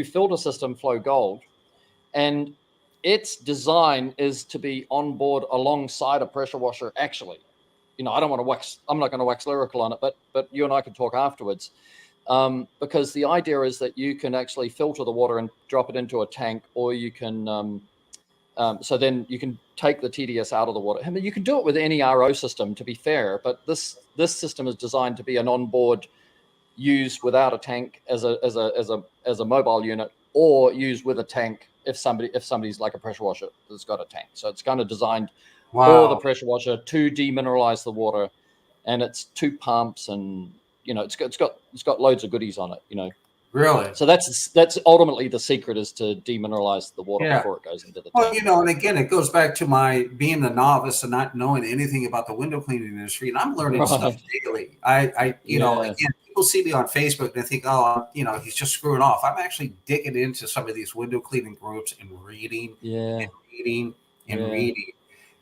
filter system, Flow Gold, and its design is to be on board alongside a pressure washer. Actually, you know, I'm not going to wax lyrical on it, but you and I can talk afterwards. Because the idea is that you can actually filter the water and drop it into a tank, or you can so then you can take the TDS out of the water. I mean, you can do it with any RO system, to be fair, but this system is designed to be an onboard, used without a tank as a mobile unit, or used with a tank if somebody's like a pressure washer that's got a tank. So it's kind of designed for the pressure washer to demineralize the water, and it's 2 pumps, and you know it's got loads of goodies on it. You know. Really? So that's ultimately the secret, is to demineralize the water before it goes into the tank. Well, you know, and again, it goes back to my being a novice and not knowing anything about the window cleaning industry, and I'm learning stuff daily. You know, again, people see me on Facebook and they think, oh, you know, he's just screwing off. I'm actually digging into some of these window cleaning groups and reading and reading and reading.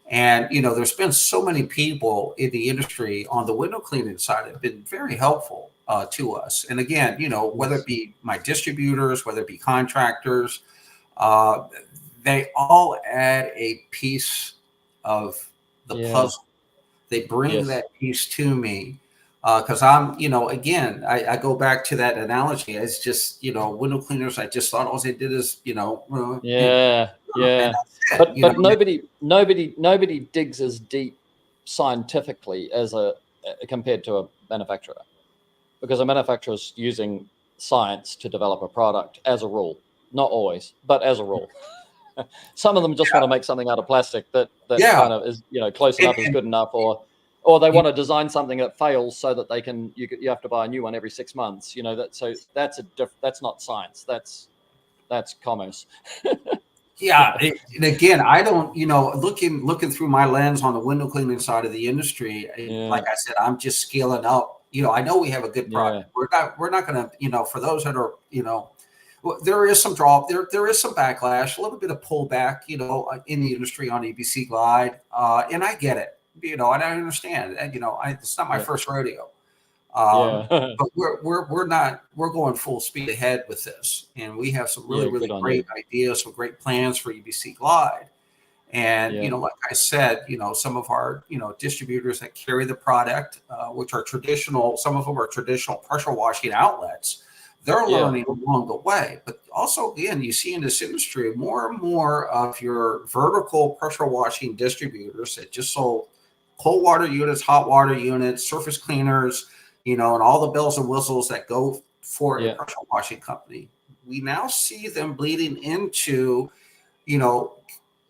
And, you know, there's been so many people in the industry on the window cleaning side that have been very helpful to us. And again, you know, whether it be my distributors, whether it be contractors, they all add a piece of the puzzle. They bring that piece to me because I'm, you know, again, I go back to that analogy. It's just, you know, window cleaners. I just thought all they did is, you know, but nobody digs as deep scientifically as compared to a manufacturer, because a manufacturer is using science to develop a product as a rule. Not always, but as a rule. Some of them just want to make something out of plastic that kind of is, you know, close enough is good enough, or they want to design something that fails so that they can you have to buy a new one every 6 months. You know, that's not science. That's commerce. And again, I don't, you know, looking through my lens on the window cleaning side of the industry, like I said, I'm just scaling up. You know, I know we have a good product. We're not going to, you know, for those that are, you know, there is some drop, there is some backlash, a little bit of pullback, you know, in the industry on ABC Glide, and I get it, you know, and I understand, and you know, it's not my first rodeo. But we're going full speed ahead with this, and we have some really great ideas, some great plans for EBC Glide. And you know, like I said, you know, some of our, you know, distributors that carry the product, which are traditional, some of them are traditional pressure washing outlets, they're learning along the way. But also, again, you see in this industry more and more of your vertical pressure washing distributors that just sold cold water units, hot water units, surface cleaners, you know, and all the bells and whistles that go for a pressure washing company. We now see them bleeding into, you know,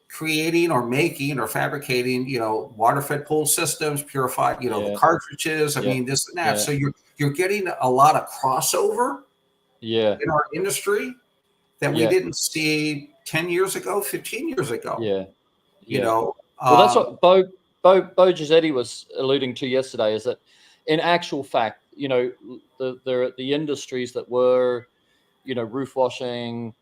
creating or making or fabricating, you know, water fed pool systems, purified, you know, the cartridges. I mean, this and that. So you're getting a lot of crossover in our industry that we didn't see 10 years ago, 15 years ago. You know, well, that's what Bo Giusetti was alluding to yesterday, is that in actual fact, you know, the industries that were, you know, roof washing,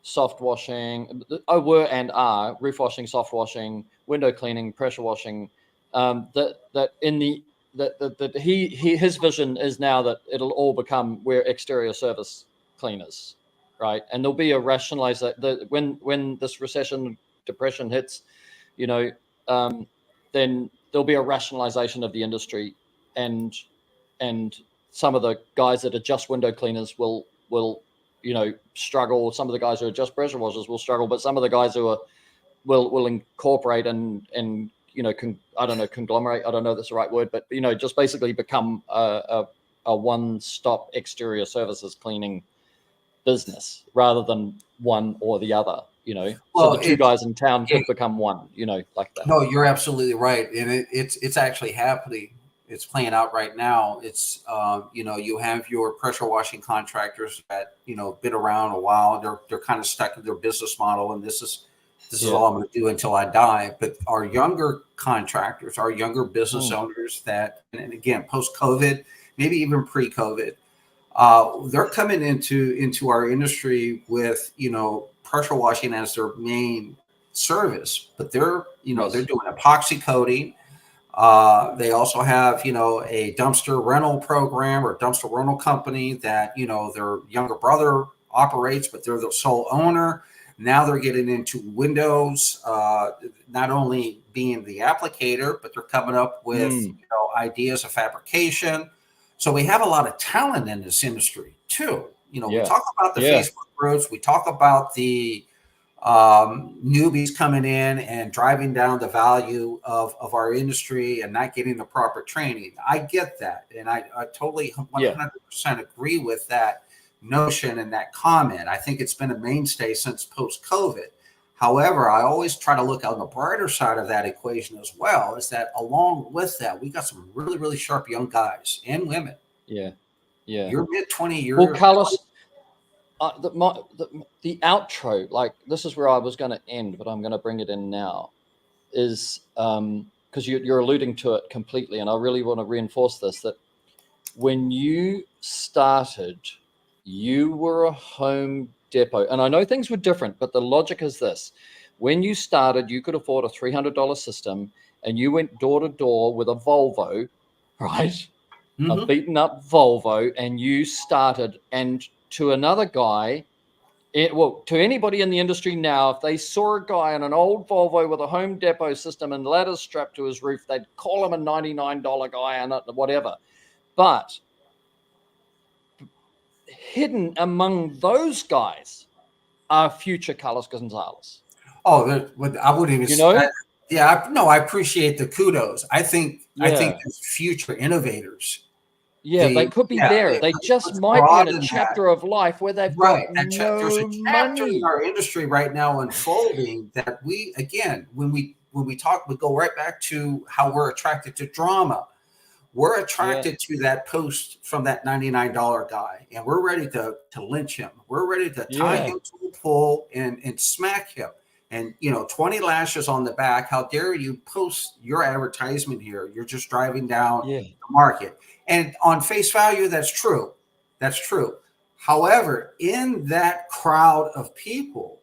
soft washing, were and are roof washing, soft washing, window cleaning, pressure washing, his vision is now that it'll all become, we're exterior service cleaners, right? And there'll be a rationalization when this recession, depression hits, you know, then there'll be a rationalization of the industry, and some of the guys that are just window cleaners will you know, struggle. Some of the guys who are just pressure washers will struggle, but some of the guys who are will incorporate and you know, I don't know, conglomerate. I don't know if that's the right word, but you know, just basically become a one-stop exterior services cleaning business rather than one or the other. You know, so the two guys in town could become one. You know, like that. No, you're absolutely right, and it's actually happening. It's playing out right now. It's you know, you have your pressure washing contractors that, you know, been around a while. They're kind of stuck in their business model, and this is this is all I'm going to do until I die. But our younger contractors, our younger business Mm. owners that, and again, post-COVID, maybe even pre-COVID, they're coming into our industry with, pressure washing as their main service, but they're Yes. doing epoxy coating. They also have, a dumpster rental program or dumpster rental company that, their younger brother operates, but they're the sole owner. Now they're getting into windows, not only being the applicator, but they're coming up with, ideas of fabrication. So we have a lot of talent in this industry too. We talk about the Facebook groups, we talk about the newbies coming in and driving down the value of our industry and not getting the proper training. I get that. And I totally 100% agree with that notion and that comment. I think it's been a mainstay since post-COVID. However, I always try to look on the brighter side of that equation as well, is that along with that, we got some really, really sharp young guys and women. Yeah. Yeah. You're mid-20 years. Well, Carlos, the outro, like this is where I was going to end, but I'm going to bring it in now, is because you're alluding to it completely. And I really want to reinforce this, that when you started, you were a home depot. And I know things were different, but the logic is this. When you started, you could afford a $300 system and you went door to door with a Volvo, right? A beaten up Volvo, and you started, and to another guy, to anybody in the industry now, if they saw a guy in an old Volvo with a Home Depot system and ladders strapped to his roof, they'd call him a $99 guy and whatever. But hidden among those guys are future Carlos Gonzales. Oh, I wouldn't even. I appreciate the kudos. I think there's future innovators. Yeah, they could be there. They just might be in a chapter of life where they've got there's a chapter in our industry right now unfolding that we, again, when we talk, we go right back to how we're attracted to drama. We're attracted to that post from that $99 guy, and we're ready to lynch him. We're ready to tie him to a pole and smack him. And 20 lashes on the back. How dare you post your advertisement here? You're just driving down the market. And on face value, that's true. That's true. However, in that crowd of people,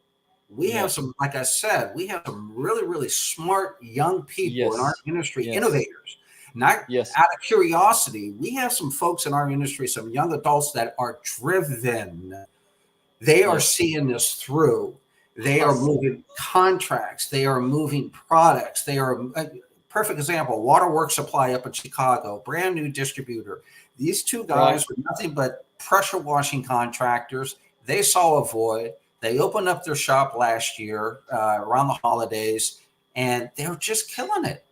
we have some, like I said, we have some really, really smart young people in our industry, innovators. Not out of curiosity. We have some folks in our industry, some young adults that are driven. They are seeing this through. They are moving contracts. They are moving products. They are perfect example. Waterworks Supply up in Chicago, brand new distributor. These two guys were nothing but pressure washing contractors. They saw a void. They opened up their shop last year around the holidays, and they're just killing it.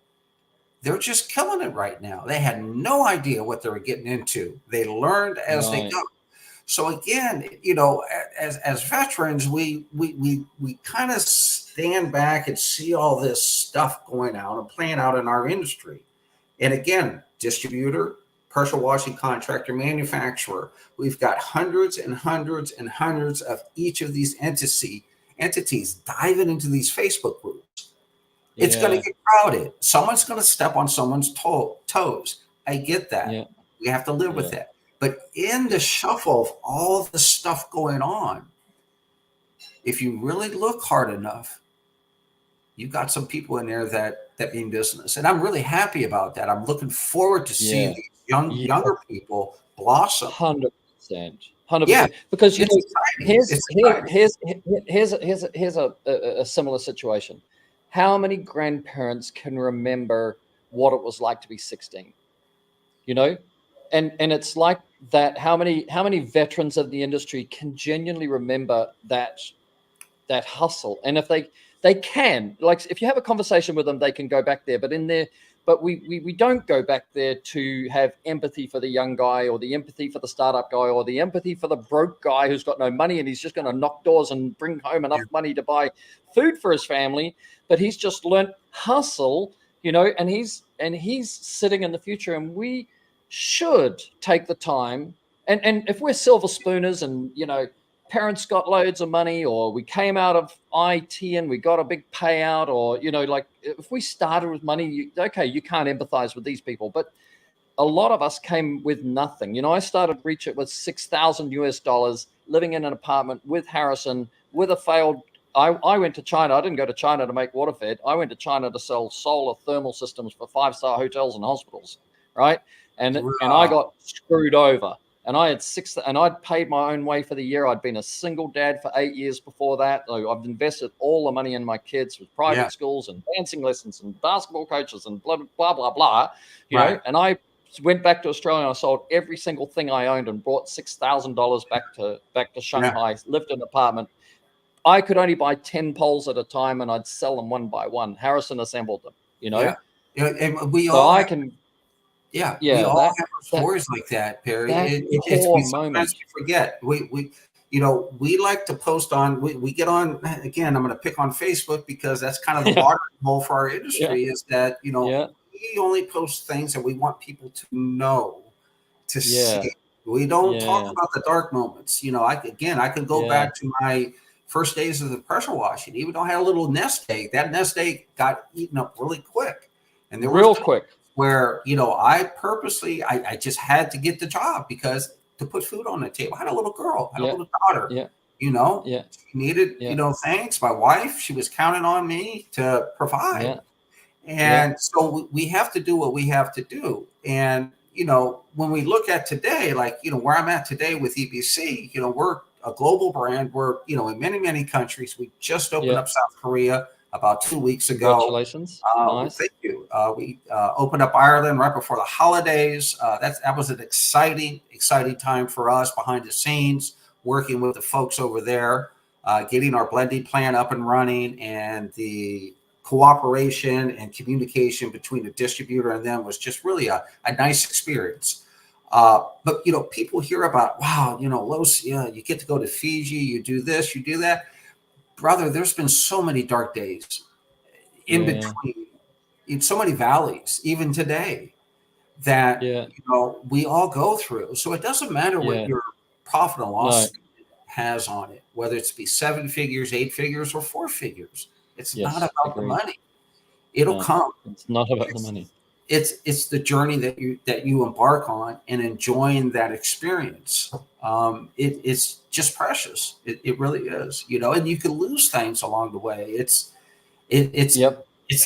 They're just killing it right now. They had no idea what they were getting into. They learned as they go. So again, as veterans, we kind of stand back and see all this stuff going out and playing out in our industry. And again, distributor, pressure washing contractor, manufacturer, we've got hundreds and hundreds and hundreds of each of these entities diving into these Facebook groups. It's going to get crowded. Someone's going to step on someone's toes. I get that. Yeah. We have to live with that. But in the shuffle of all the stuff going on, if you really look hard enough, you've got some people in there that mean business. And I'm really happy about that. I'm looking forward to seeing these younger people blossom. 100%. 100%. Because here's a similar situation. How many grandparents can remember what it was like to be 16? And it's like that. How many veterans of the industry can genuinely remember that hustle? And if they can, like, if you have a conversation with them, they can go back there. But we don't go back there to have empathy for the young guy, or the empathy for the startup guy, or the empathy for the broke guy who's got no money and he's just going to knock doors and bring home enough money to buy food for his family. But he's just learned hustle, and he's sitting in the future, and we should take the time. And if we're silver spooners and, parents got loads of money, or we came out of IT and we got a big payout, or, you know, like if we started with money, you can't empathize with these people. But a lot of us came with nothing. You know, I started Reach It with $6,000, living in an apartment with Harrison, with a failed. I went to China. I didn't go to China to make water fed. I went to China to sell solar thermal systems for 5-star hotels and hospitals, right? And I got screwed over. And I had I'd paid my own way for the year. I'd been a single dad for 8 years before that. I've invested all the money in my kids with private schools and dancing lessons and basketball coaches and blah, blah, blah, blah, you know, and I went back to Australia and I sold every single thing I owned and brought $6,000 back to Shanghai, lived in an apartment. I could only buy 10 poles at a time and I'd sell them one by one. Harrison assembled them, you know? And we so all I have, can, we all have stories like that, Perry. Sometimes we forget. We you know, we like to post on, we get on, again, I'm going to pick on Facebook because that's kind of the watering hole for our industry is that, you know, we only post things that we want people to know, to see. We don't talk about the dark moments. You know, I could go back to my first days of the pressure washing. Even though I had a little nest egg, that nest egg got eaten up really quick. And there was quick where, you know, I purposely, I just had to get the job because to put food on the table. I had a little girl, I had a little daughter, you know, she needed, you know, thanks. My wife, she was counting on me to provide. And so we have to do what we have to do. And, you know, when we look at today, like, you know, where I'm at today with EBC, you know, we're a global brand. We're, you know, in many, many countries. We just opened up South Korea about 2 weeks ago. Congratulations. Nice. Thank you. We opened up Ireland right before the holidays. That was an exciting time for us behind the scenes, working with the folks over there, getting our blending plant up and running, and the cooperation and communication between the distributor and them was just really a nice experience. But, you know, people hear about, wow, you know, Los, you get to go to Fiji, you do this, you do that. Brother, there's been so many dark days in between, in so many valleys, even today, that, you know, we all go through. So it doesn't matter what your profit and loss has on it, whether it's be 7 figures, 8 figures, or 4 figures. It's not about the money. It'll come. It's not about the money. It's the journey that you embark on and enjoying that experience. It's just precious. It really is, you know, and you can lose things along the way. It's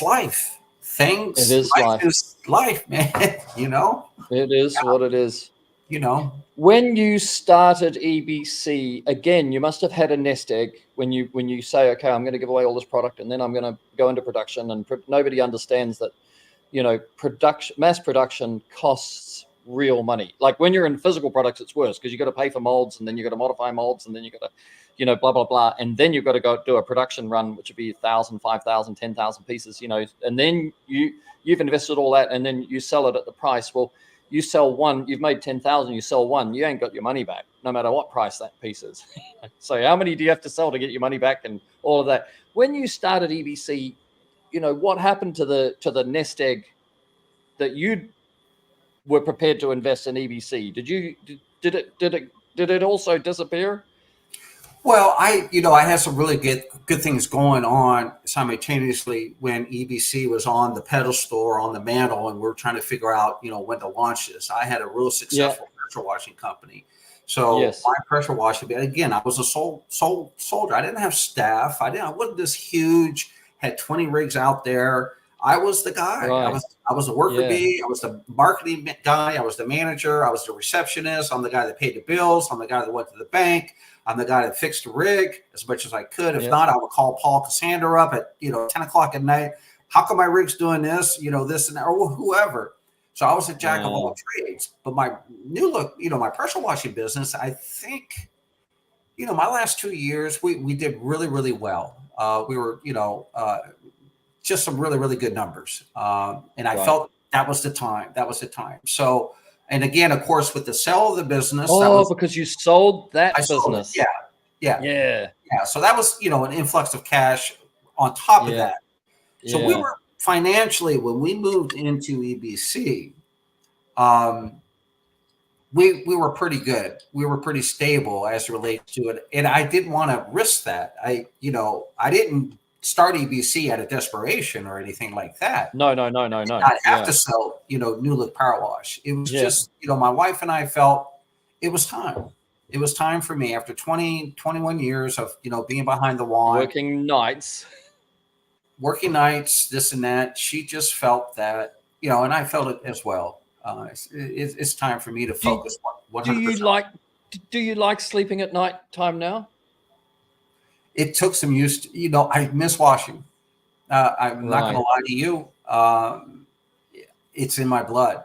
life. Things. It is life. Is life, man. You know. It is what it is. You know. When you started EBC, again, you must have had a nest egg when you say, okay, I'm going to give away all this product and then I'm going to go into production, and nobody understands that, you know, mass production costs real money. Like when you're in physical products, it's worse because you got to pay for molds, and then you got to modify molds, and then you got to, you know, blah, blah, blah. And then you've got to go do a production run, which would be 1,000, 5,000, 10,000 pieces, you know, and then you've invested all that and then you sell it at the price. Well, you sell one, you've made 10,000, you sell one, you ain't got your money back, no matter what price that piece is. So how many do you have to sell to get your money back and all of that? When you started EBC, you know, what happened to the nest egg that you were prepared to invest in EBC? Did it also disappear? Well, I had some really good things going on simultaneously when EBC was on the pedestal or on the mantle, and we're trying to figure out, you know, when to launch this. I had a real successful pressure washing company. So my pressure washing, again, I was a sole soldier. I didn't have staff. I wasn't this huge, had 20 rigs out there. I was the guy. Right. I was the worker bee. I was the marketing guy. I was the manager. I was the receptionist. I'm the guy that paid the bills. I'm the guy that went to the bank. I'm the guy that fixed the rig as much as I could. If not, I would call Paul Cassander up at 10 o'clock at night. How come my rig's doing this? You know, this and that, or whoever. So I was a jack of all trades. But my new look, my pressure washing business, I think, my last 2 years we did really, really well. We were, just some really, really good numbers. And I felt that was the time. So, and again, of course, with the sale of the business. Because you sold that business. Yeah. So that was, an influx of cash on top of that. So we were financially, when we moved into EBC, we were pretty good. We were pretty stable as it relates to it. And I didn't want to risk that. I didn't start EBC out of desperation or anything like that. No. I have to sell, New Look Power Wash. It was just, my wife and I felt it was time. It was time for me after 21 years of, being behind the wand. Working nights, this and that. She just felt that, and I felt it as well. It's time for me to focus 100%. Do you like sleeping at night time now? It took some use. I miss washing. I'm not going to lie to you. It's in my blood.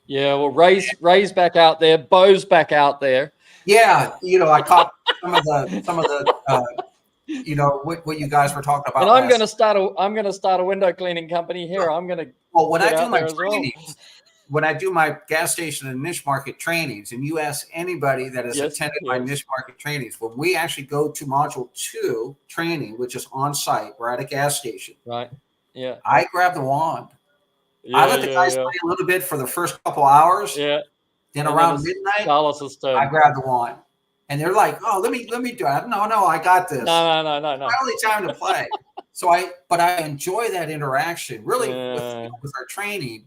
Yeah, well, Ray's back out there. Bo's back out there. Yeah, I caught some of the what you guys were talking about. And I'm going to start a window cleaning company here. I'm going to. Well, when I do my trainings, when I do my gas station and niche market trainings, and you ask anybody that has attended my niche market trainings, when we actually go to module 2 training, which is on site, we're at a gas station. Right. Yeah. I grab the wand. I let the guys play a little bit for the first couple hours. Yeah. Then around midnight, I grab the wand. And they're like, "Oh, let me do it." No, I got this. No. My only time to play. But I enjoy that interaction. Really, with our training,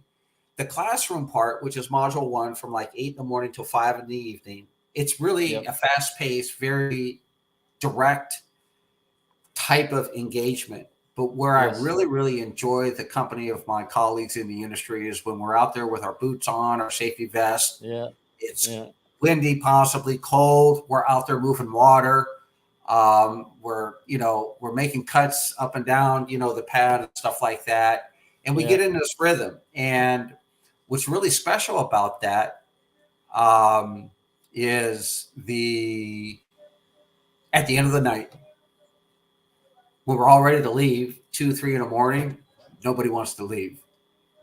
the classroom part, which is module 1 from like 8 in the morning till 5 in the evening. It's really a fast-paced, very direct type of engagement. But where I really, really enjoy the company of my colleagues in the industry is when we're out there with our boots on, our safety vest. Yeah. It's windy, possibly cold. We're out there moving water. We're making cuts up and down, the pad and stuff like that. And we get into this rhythm. And what's really special about that is at the end of the night, when we're all ready to leave, 2, 3 in the morning, nobody wants to leave.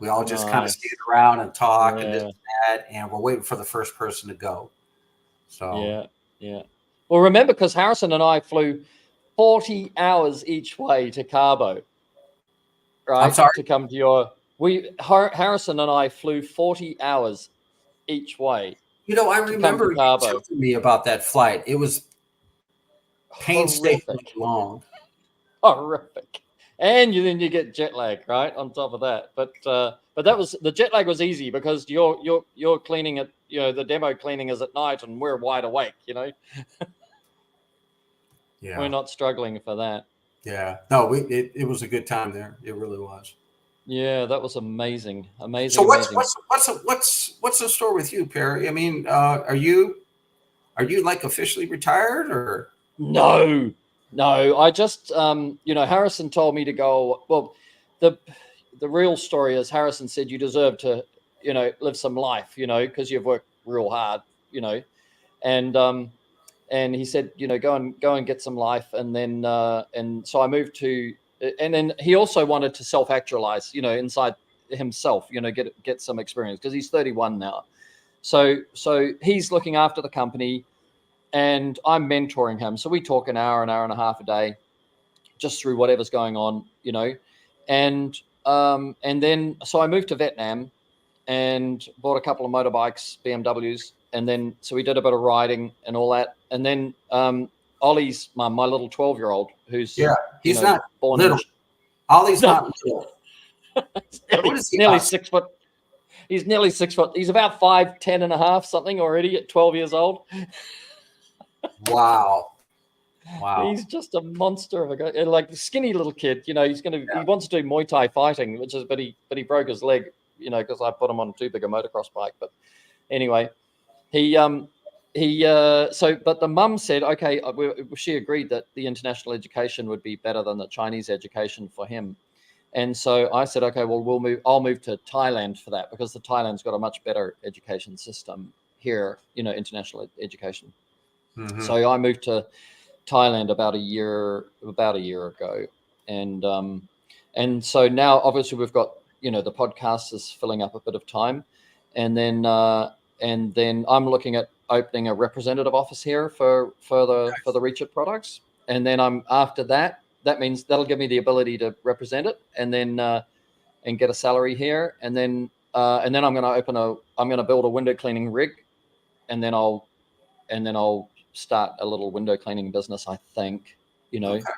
We all just kind of stand around and talk and this and that, and we're waiting for the first person to go. So yeah. Well, remember, because Harrison and I flew 40 hours each way to Cabo, right? I'm sorry? To come to Harrison and I flew 40 hours each way. I remember you telling me about that flight. It was painstakingly long. Horrific. And then you get jet lag, right, on top of that. But that was, the jet lag was easy because you're cleaning it, the demo cleaning is at night and we're wide awake, Yeah. We're not struggling for that. Yeah. No, it was a good time there. It really was. Yeah, that was amazing. So what's the story with you, Perry? I mean, are you like officially retired or? No, I just, Harrison told me to go. Well, the real story is Harrison said you deserve to, live some life, because you've worked real hard, and he said, go and get some life. And then, and so I moved to, and then he also wanted to self-actualize, inside himself, get some experience because he's 31 now. So he's looking after the company and I'm mentoring him. So we talk an hour and a half a day, just through whatever's going on, and then, so I moved to Vietnam and bought a couple of motorbikes, BMWs. And then, so we did a bit of riding and all that. And then Ollie's my little 12-year-old who's he's not born little. Ollie's not little. He's nearly 6 foot. He's nearly 6 foot. He's about 5'10" and a half something already at 12 years old. Wow. He's just a monster of a guy, like the skinny little kid. He wants to do Muay Thai fighting, but he broke his leg, because I put him on too big a motocross bike. But anyway, but the mum said, okay, she agreed that the international education would be better than the Chinese education for him. And so I said, okay, well, I'll move to Thailand for that because the Thailand's got a much better education system here, international education. Mm-hmm. So I moved to Thailand about a year ago. And so now obviously we've got, the podcast is filling up a bit of time. And then I'm looking at opening a representative office here for the Reach It products. And then after that means that'll give me the ability to represent it and then and get a salary here. And then I'm going to build a window cleaning rig and then I'll start a little window cleaning business, I think,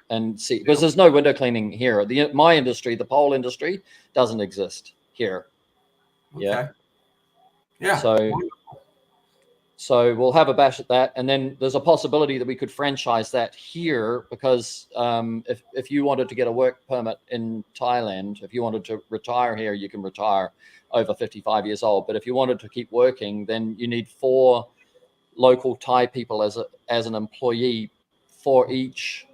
and see, because there's no window cleaning here. My industry, the pole industry, doesn't exist here. Okay. Yeah. So we'll have a bash at that, and then there's a possibility that we could franchise that here, because if you wanted to get a work permit in Thailand, if you wanted to retire here, you can retire over 55 years old. But if you wanted to keep working, then you need 4 local Thai people as an employee for each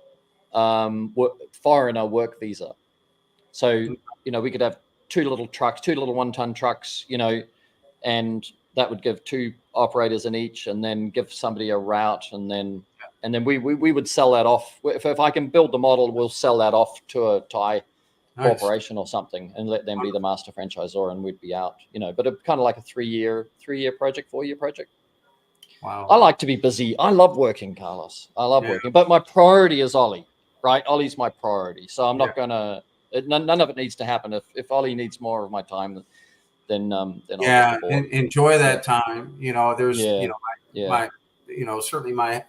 foreigner work visa. So we could have 2 little 1-ton trucks, and that would give 2 operators in each, and then give somebody a route, and then we would sell that off. If I can build the model, we'll sell that off to a Thai corporation or something, and let them be the master franchisor, and we'd be out. But it's kind of like a 3-year project, 4-year project. Wow. I like to be busy. I love working, Carlos. I love working, but my priority is Ollie, right? Ollie's my priority. So I'm not gonna. None of it needs to happen. If Ollie needs more of my time, then I'll enjoy that time. There's my certainly my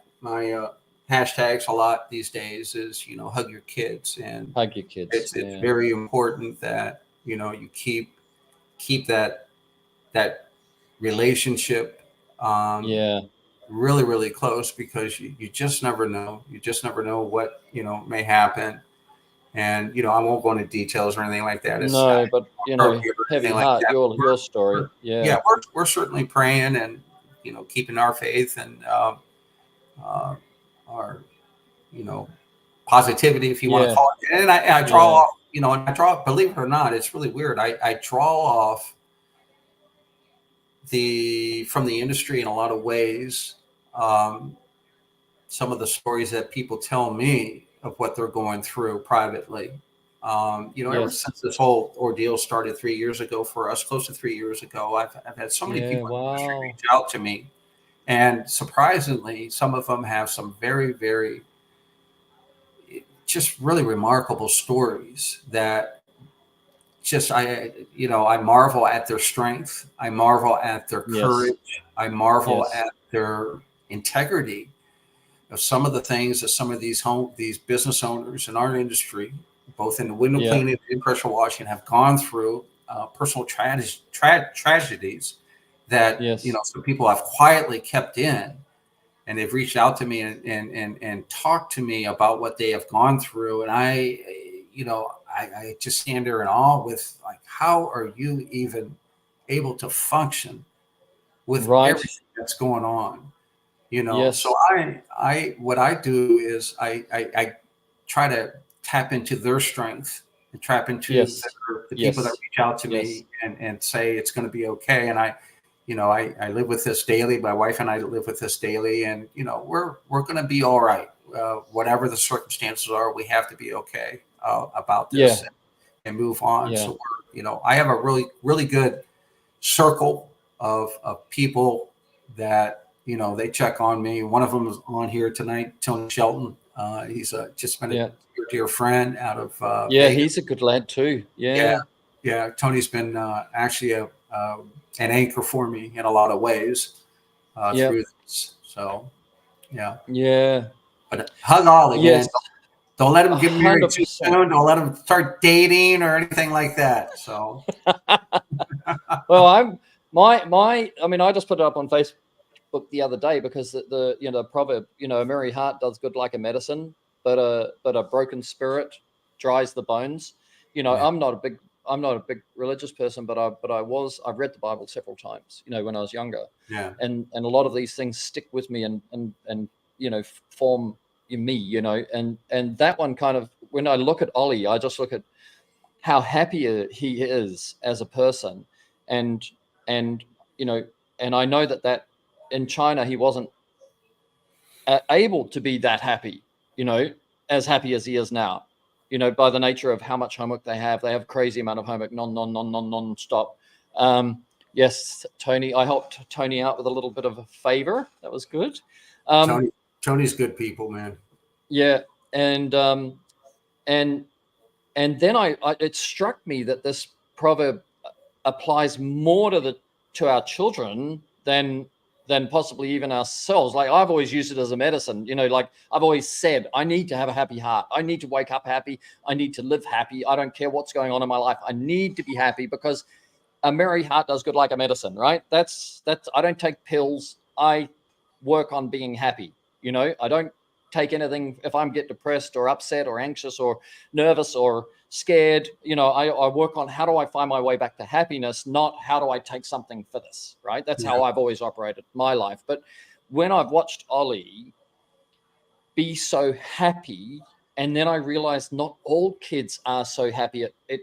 hashtags a lot these days is hug your kids, and hug your kids. It's very important that you keep that relationship really, really close, because you just never know. You just never know what may happen. And I won't go into details or anything like that. But heavy heart, like your story. We're certainly praying and keeping our faith and our positivity, if you want to call it. And I draw off, and I draw. Believe it or not, it's really weird. I draw off from the industry in a lot of ways. Some of the stories that people tell me of what they're going through privately. Ever since this whole ordeal started 3 years ago for us, close to 3 years ago, I've had so many people reach out to me, and surprisingly, some of them have some very, very, just really remarkable stories that I marvel at their strength. I marvel at their courage. I marvel at their integrity. Of some of the things that some of these business owners in our industry, both in the window cleaning and pressure washing, have gone through personal tragedies that some people have quietly kept in, and they've reached out to me and talked to me about what they have gone through, and I just stand there in awe with, like, how are you even able to function with everything that's going on? So what I do is I try to tap into their strength and tap into the people that reach out to me and say it's going to be okay. And I live with this daily. My wife and I live with this daily, and we're going to be all right. Whatever the circumstances are, we have to be okay about this and move on. So I have a really, really good circle of people that they check on me. One of them is on here tonight, Tony Shelton. He's just been a dear friend out of Vegas. He's a good lad too. Tony's been actually an anchor for me in a lot of ways through this. So but hug Ollie again. Don't let him get married too soon. Don't let him start dating or anything like that. So well, I just put it up on Facebook the other day, because the proverb, a merry heart does good like a medicine, but a broken spirit dries the bones. I'm not a big religious person, but I've read the Bible several times, when I was younger. And a lot of these things stick with me and form me, and that one kind of, when I look at Ollie, I just look at how happy he is as a person, and I know that in China, he wasn't able to be that happy, as happy as he is now, by the nature of how much homework they have. They have crazy amount of homework, non-stop. Yes, Tony, I helped Tony out with a little bit of a favor. That was good. Tony's good people, man. Yeah. And then it struck me that this proverb applies more to our children than than possibly even ourselves. Like I've always used it as a medicine, like I've always said, I need to have a happy heart. I need to wake up happy. I need to live happy. I don't care what's going on in my life. I need to be happy because a merry heart does good like a medicine, right? That's, I don't take pills. I work on being happy. I don't take anything if I'm get depressed or upset or anxious or nervous or scared. I work on how do I find my way back to happiness, not how do I take something for this, right? That's how I've always operated my life. But when I've watched Ollie be so happy, and then I realized not all kids are so happy, it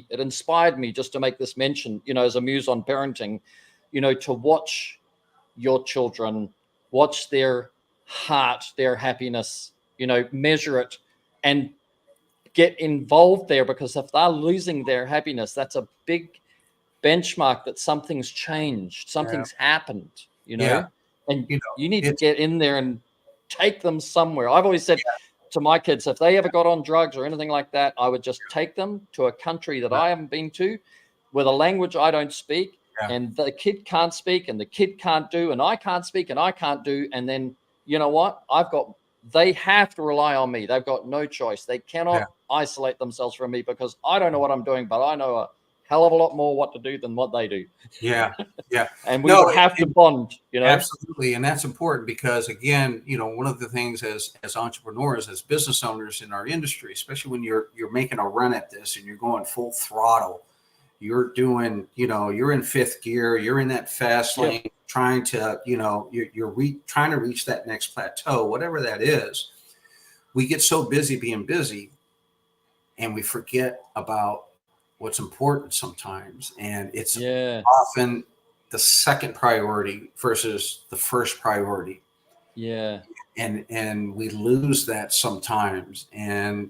inspired me just to make this mention, as a muse on parenting, to watch your children, watch their heart, their happiness, measure it and get involved there, because if they're losing their happiness, that's a big benchmark that something's changed, something's happened, and you need to get in there and take them somewhere. I've always said to my kids, if they ever got on drugs or anything like that, I would just take them to a country that I haven't been to, with a language I don't speak, and the kid can't speak and the kid can't do, and I can't speak and I can't do. And then, you know what? They have to rely on me. They've got no choice. They cannot isolate themselves from me, because I don't know what I'm doing, but I know a hell of a lot more what to do than what they do. Yeah. And we have to bond, Absolutely. And that's important because, again, one of the things as entrepreneurs, as business owners in our industry, especially when you're making a run at this and you're going full throttle, you're doing, you're in fifth gear, you're in that fast lane, trying to, trying to reach that next plateau, whatever that is. We get so busy being busy and we forget about what's important sometimes. And it's often the second priority versus the first priority. And we lose that sometimes. And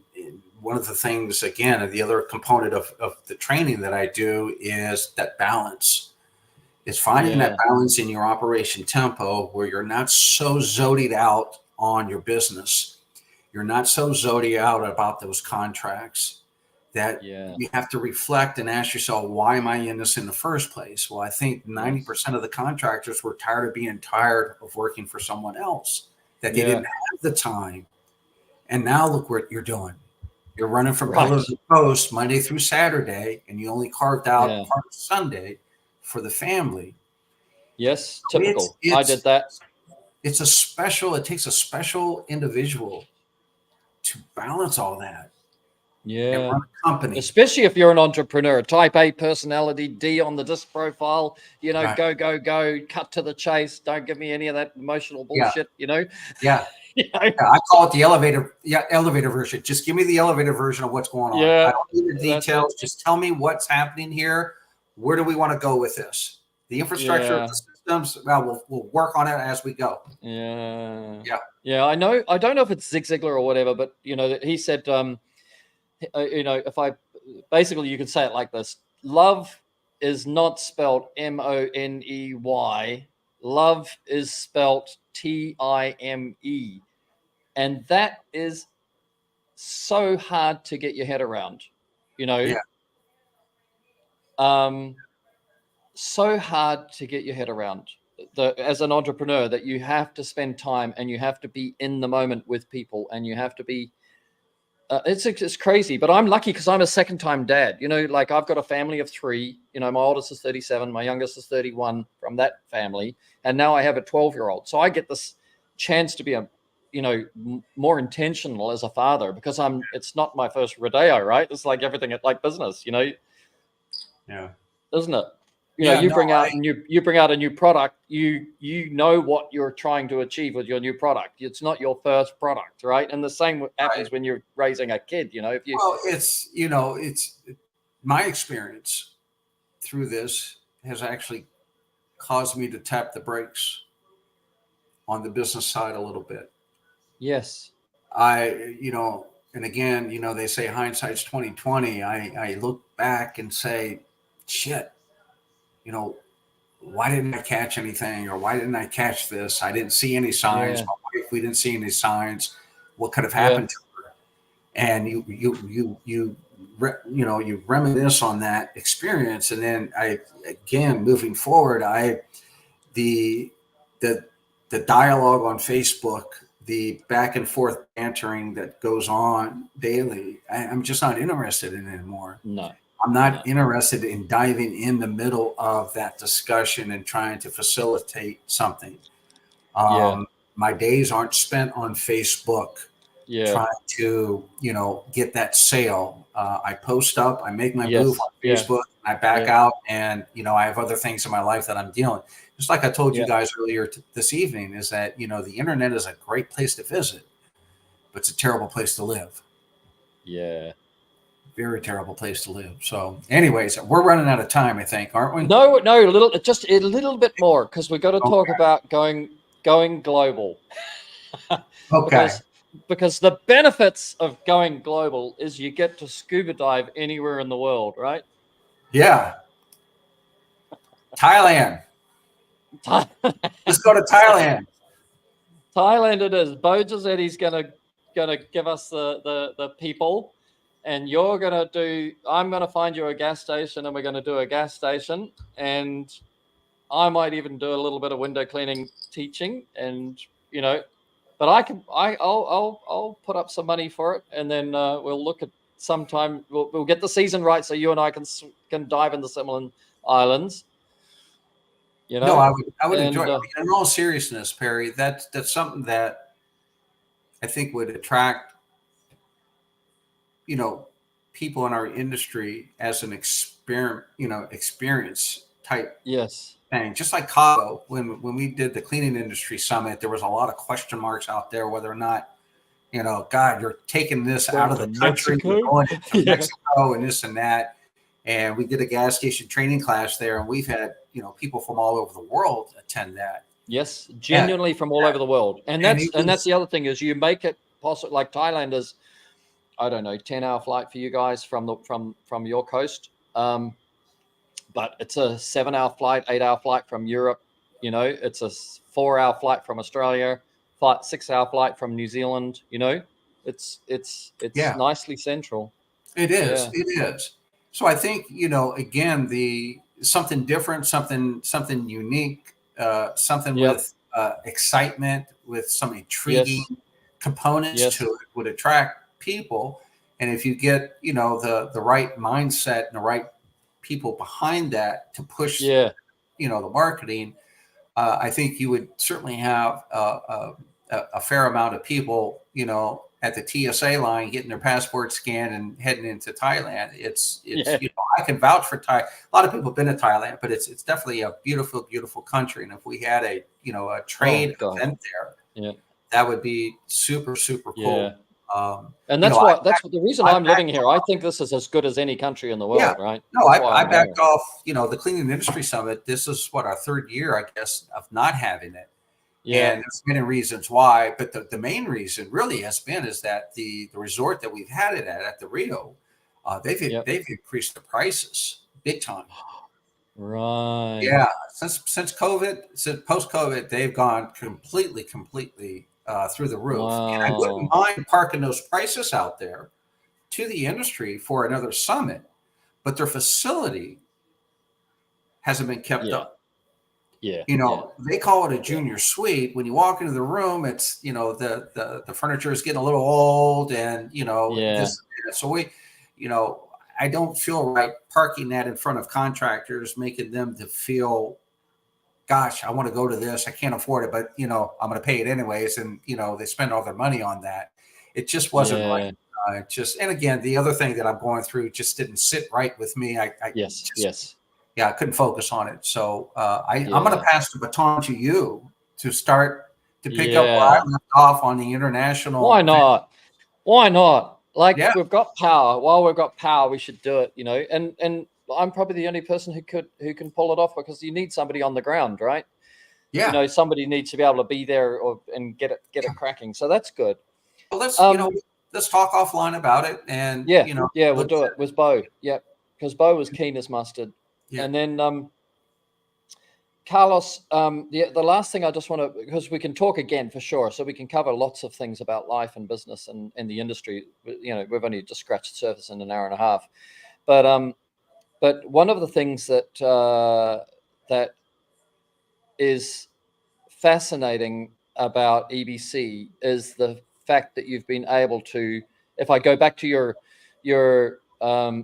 one of the things, again, the other component of the training that I do is that balance. It's finding that balance in your operation tempo where you're not so zodied out on your business. You're not so zodied out about those contracts that you have to reflect and ask yourself, why am I in this in the first place? Well, I think 90% of the contractors were tired of working for someone else, that they didn't have the time. And now look what you're doing. You're running from pillar to post Monday through Saturday, and you only carved out part of Sunday for the family. Yes, typical. I did that. It takes a special individual to balance all that. And run a company. Especially if you're an entrepreneur, type A personality, D on the disc profile, go, cut to the chase. Don't give me any of that emotional bullshit, I call it the elevator version. Just give me the elevator version of what's going on. I don't need the details. Just tell me what's happening here. Where do we want to go with this? The infrastructure of the systems, well, we'll work on it as we go. Yeah. I know. I don't know if it's Zig Ziglar or whatever, but he said, if I basically, you could say it like this: love is not spelled MONEY. Love is spelled TIME. And that is so hard to get your head around, so hard to get your head around as an entrepreneur, that you have to spend time and you have to be in the moment with people, and you have to be, it's crazy, but I'm lucky because I'm a second-time dad. Like I've got a family of 3. My oldest is 37, my youngest is 31 from that family, and now I have a 12-year-old. So I get this chance to be more intentional as a father, because it's not my first rodeo, right? It's like everything like business, isn't it? You bring out a new product, you know what you're trying to achieve with your new product. It's not your first product, right? And the same happens when you're raising a kid, it's my experience through this has actually caused me to tap the brakes on the business side a little bit. Yes. And again, they say hindsight's 20/20. I look back and say, shit, why didn't I catch anything, or why didn't I catch this? I didn't see any signs. My wife, we didn't see any signs. What could have happened to her? And you reminisce on that experience. And then moving forward, the the dialogue on Facebook, the back and forth bantering that goes on daily, I'm just not interested in it anymore. No. I'm not interested in diving in the middle of that discussion and trying to facilitate something. My days aren't spent on Facebook trying to, get that sale. I post up, I make my move on Facebook, I back out, and, I have other things in my life that I'm dealing. Just like I told you guys earlier this evening, is that, the internet is a great place to visit, but it's a terrible place to live. Yeah. Very terrible place to live. So anyways, we're running out of time, I think, aren't we? No, just a little bit more, because we've got to talk about going global. Okay. Because the benefits of going global is you get to scuba dive anywhere in the world, right? Yeah. Thailand. Let's go to Thailand. Thailand it is. Bo Giusetti's gonna give us the people, and I'm gonna find you a gas station, and we're gonna do a gas station, and I might even do a little bit of window cleaning teaching, and but I'll put up some money for it, and then we'll look at sometime. We'll get the season right, so you and I can dive in the Similin Islands. No, I would enjoy it. In all seriousness, Perry, that's something that I think would attract, people in our industry as an experience type thing. Just like Cabo, when we did the cleaning industry summit, there was a lot of question marks out there whether or not, God, you're taking this out of the country, you're going to Mexico and this and that. And we did a gas station training class there, and we've had, people from all over the world attend that. Yes, genuinely from all over the world. And that's the other thing, is you make it possible. Like Thailand is, I don't know, 10-hour flight for you guys from your coast. But it's a 7-hour flight, 8-hour flight from Europe. It's a 4-hour flight from Australia, 6-hour flight from New Zealand. It's nicely central. It is. It is. So I think, again, something different, something unique, something with excitement, with some intriguing components to it would attract people. And if you get, the right mindset and the right people behind that to push, the marketing, I think you would certainly have a fair amount of people, at the TSA line getting their passport scanned and heading into Thailand. It's I can vouch for Thai. A lot of people have been to Thailand, but it's definitely a beautiful, beautiful country. And if we had a trade event there, that would be super, super cool. And that's the reason I'm living here. I think this is as good as any country in the world, right? No, I backed off, the Cleaning Industry Summit. This is our third year, I guess, of not having it. And there's many reasons why, but the main reason really has been is that the resort that we've had it at the Rio, they've increased the prices big time. Right. Yeah. Since post-COVID, they've gone completely through the roof. Wow. And I wouldn't mind parking those prices out there to the industry for another summit, but their facility hasn't been kept up. Yeah. They call it a junior suite. When you walk into the room, it's, the furniture is getting a little old, and, so I don't feel right parking that in front of contractors, making them to feel, gosh, I want to go to this. I can't afford it, but, I'm going to pay it anyways. And, they spend all their money on that. It just wasn't right. And again, the other thing that I'm going through just didn't sit right with me. I couldn't focus on it. So I'm going to pass the baton to you to start to pick up where I left off on the international. Why not? Like, we've got power. While we've got power, we should do it, and I'm probably the only person who can pull it off, because you need somebody on the ground, right? Yeah. Somebody needs to be able to be there and get it cracking. So that's good. Well, let's talk offline about it. And we'll do it with Bo. Yeah. Because Bo was keen as mustard. Yeah. And then Carlos, the last thing I just want to, because we can talk again for sure, so we can cover lots of things about life and business and the industry. We've only just scratched the surface in an hour and a half, but one of the things that is fascinating about EBC is the fact that you've been able to, if I go back to your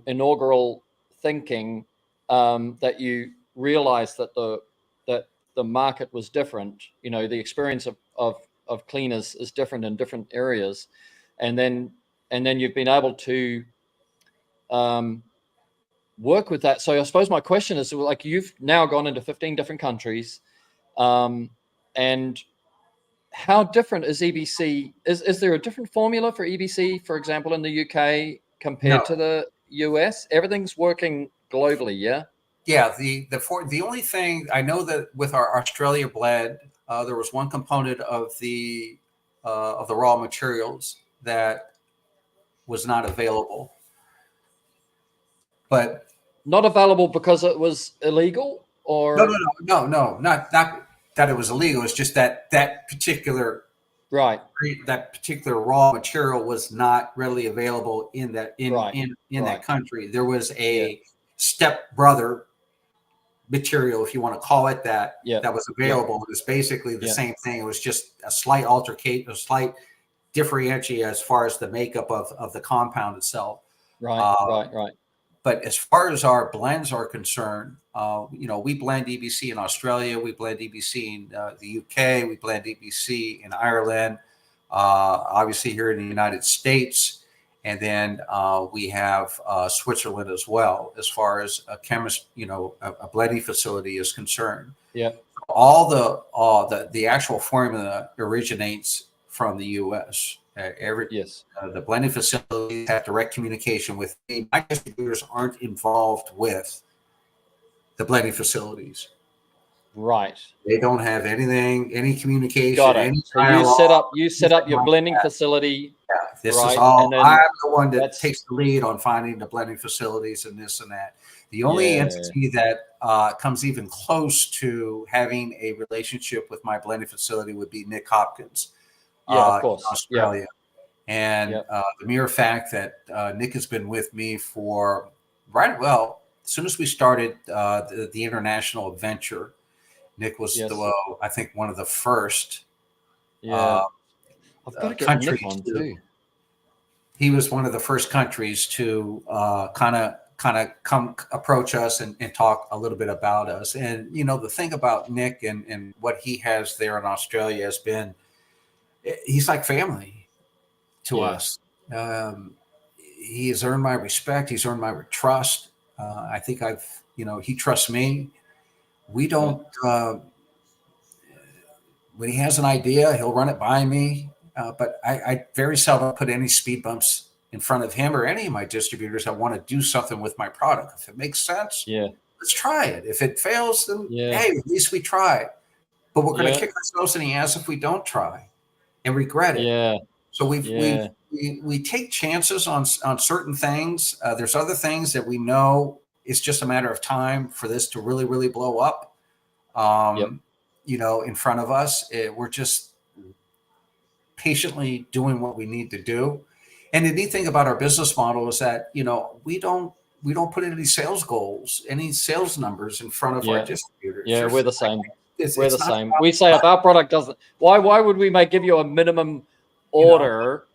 inaugural thinking, that you realized that the market was different. You know, the experience of cleaners is different in different areas, and then you've been able to work with that. So I suppose my question is, like, you've now gone into 15 different countries, and how different is EBC? Is there a different formula for EBC, for example, in the UK compared to the US? Everything's working globally, yeah? Yeah, the only thing I know that with our Australia blend, there was one component of the raw materials that was not available. But not available because it was illegal, or no, not that it was illegal. It's just that particular that particular raw material was not readily available in that that country. There was a step brother material, if you want to call it that, that was available. It was basically the same thing. It was just a slight a slight differentiate as far as the makeup of the compound itself. Right. But as far as our blends are concerned, you know, we blend EBC in Australia, we blend EBC in the UK, we blend EBC in Ireland, obviously here in the United States, and then we have Switzerland as well, as far as a blending facility is concerned. Yeah. All the actual formula originates from the U.S. The blending facilities have direct communication with me. My distributors aren't involved with the blending facilities. Right. They don't have anything, any communication. Got it. So you set up your blending facility. Yeah, this is all. I'm the one that takes the lead on finding the blending facilities and this and that. The only entity that comes even close to having a relationship with my blending facility would be Nick Hopkins. Of course. In Australia. And the mere fact that Nick has been with me for as soon as we started the international adventure, Nick was I think one of the first I've got to get countries Nick on too. He was one of the first countries to kind of come approach us and talk a little bit about us. And you know, the thing about Nick and what he has there in Australia has been, he's like family to us. He has earned my respect. He's earned my trust. I think he trusts me. We don't, when he has an idea, he'll run it by me. But I very seldom put any speed bumps in front of him or any of my distributors that want to do something with my product. If it makes sense, let's try it. If it fails, then hey, at least we tried. But we're going to kick ourselves in the ass if we don't try and regret it. So we take chances on certain things. There's other things that we know it's just a matter of time for this to really, really blow up. You know, in front of us, we're just patiently doing what we need to do. And the neat thing about our business model is that, you know, we don't put any sales goals, any sales numbers in front of our distributors. Yeah, we're the same. We're the same. We say if our product doesn't, why would we give you a minimum order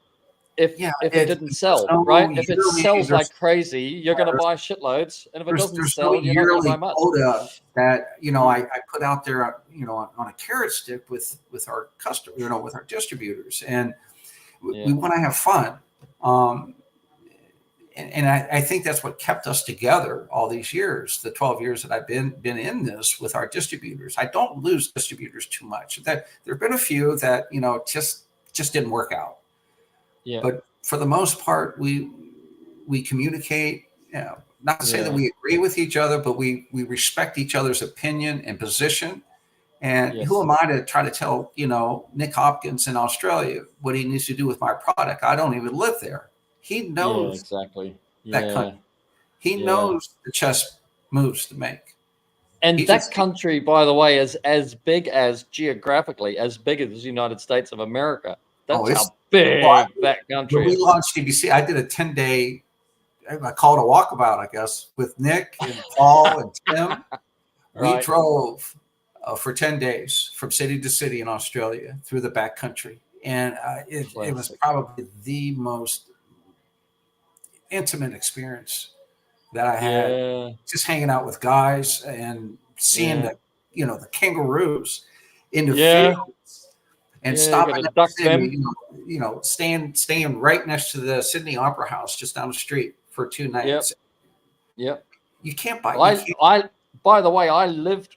if it didn't sell, right? If it sells like crazy, you're going to buy shitloads, and if it doesn't sell, you're not going to buy much. Quota that I put out there, on a carrot stick with our customers, with our distributors, and we want to have fun. And I think that's what kept us together all these years, the 12 years that I've been in this with our distributors. I don't lose distributors too much. That there have been a few that just didn't work out. Yeah. But for the most part, we communicate. Not to say that we agree with each other, but we respect each other's opinion and position. And who am I to try to tell Nick Hopkins in Australia what he needs to do with my product? I don't even live there. He knows exactly that country. He knows the chess moves to make. And that country, by the way, is as big geographically as big as the United States of America. That's how big that country is. When we launched EBC, I did a 10-day, I call it a walkabout, I guess, with Nick and Paul and Tim. We drove for 10 days from city to city in Australia through the backcountry. And it was probably the most intimate experience that I had, just hanging out with guys and seeing the, the kangaroos in the fields and stopping at Sydney, staying right next to the Sydney Opera House just down the street for 2 nights. Yep. You can't buy. By the way, I lived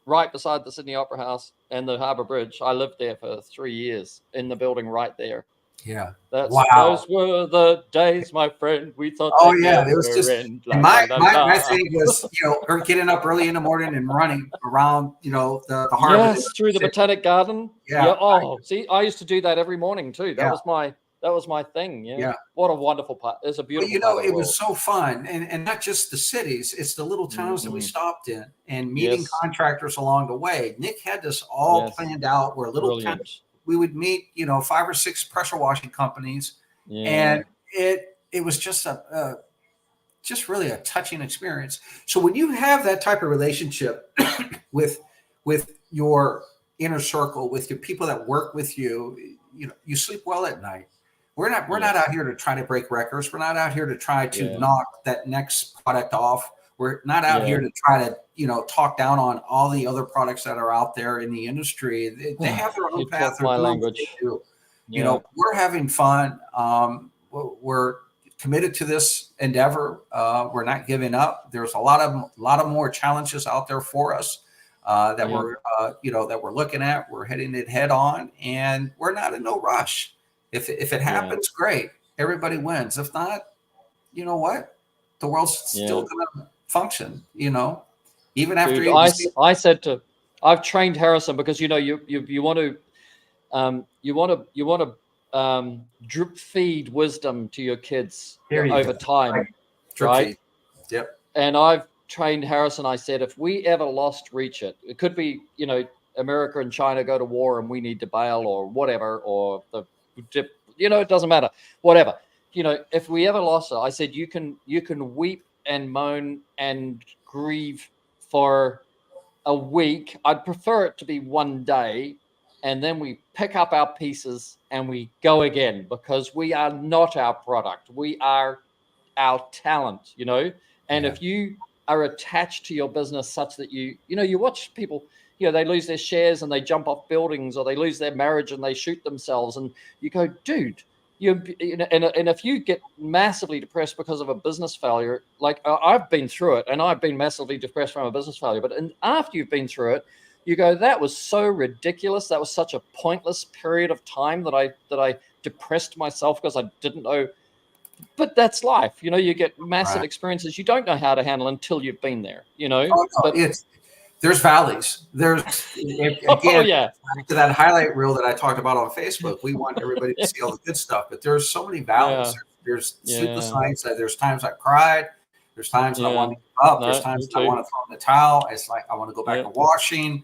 right beside the Sydney Opera House and the Harbour Bridge. I lived there for 3 years in the building right there. Yeah. Those were the days, my friend. We thought. Oh yeah, it was just my thing was getting up early in the morning and running around the harbour. Yes, through the Botanic Garden. Yeah. Oh, see, I used to do that every morning too. That was my thing. Yeah. What a wonderful part. It's a beautiful. But, it was so fun, and not just the cities; it's the little towns that we stopped in and meeting contractors along the way. Nick had this all planned out. Where little towns. We would meet, 5 or 6 pressure washing companies, and it was just really a touching experience. So when you have that type of relationship with your inner circle, with your people that work with you, you sleep well at night. We're not out here to try to break records. We're not out here to try to knock that next product off. We're not out here to try to, talk down on all the other products that are out there in the industry. They have their own path. My language. We're having fun. We're committed to this endeavor. We're not giving up. There's a lot of more challenges out there for us that we're looking at. We're hitting it head on, and we're not in no rush. If it happens, great. Everybody wins. If not, you know what? The world's still going to function, even after. Dude, I've trained Harrison because you want to drip feed wisdom to your kids over time, right? Yep. And I've trained Harrison. I said, if we ever lost reach it could be, America and China go to war and we need to bail or whatever, or it doesn't matter, whatever. If we ever lost it, I said, you can weep and moan and grieve for a week. I'd prefer it to be 1 day, and then we pick up our pieces and we go again, because we are not our product. We are our talent, and if you are attached to your business such that you watch people, they lose their shares and they jump off buildings, or they lose their marriage and they shoot themselves, and you go, dude, and if you get massively depressed because of a business failure, like I've been through it, and I've been massively depressed from a business failure, but after you've been through it, you go, that was so ridiculous. That was such a pointless period of time that I depressed myself because I didn't know. But that's life. You get massive experiences you don't know how to handle until you've been there, There's valleys. There's to that highlight reel that I talked about on Facebook. We want everybody to see all the good stuff, but there's so many valleys. There's sleepless nights. There's times I cried. There's times I want to give up. There's times I want to throw in the towel. It's like I want to go back to washing.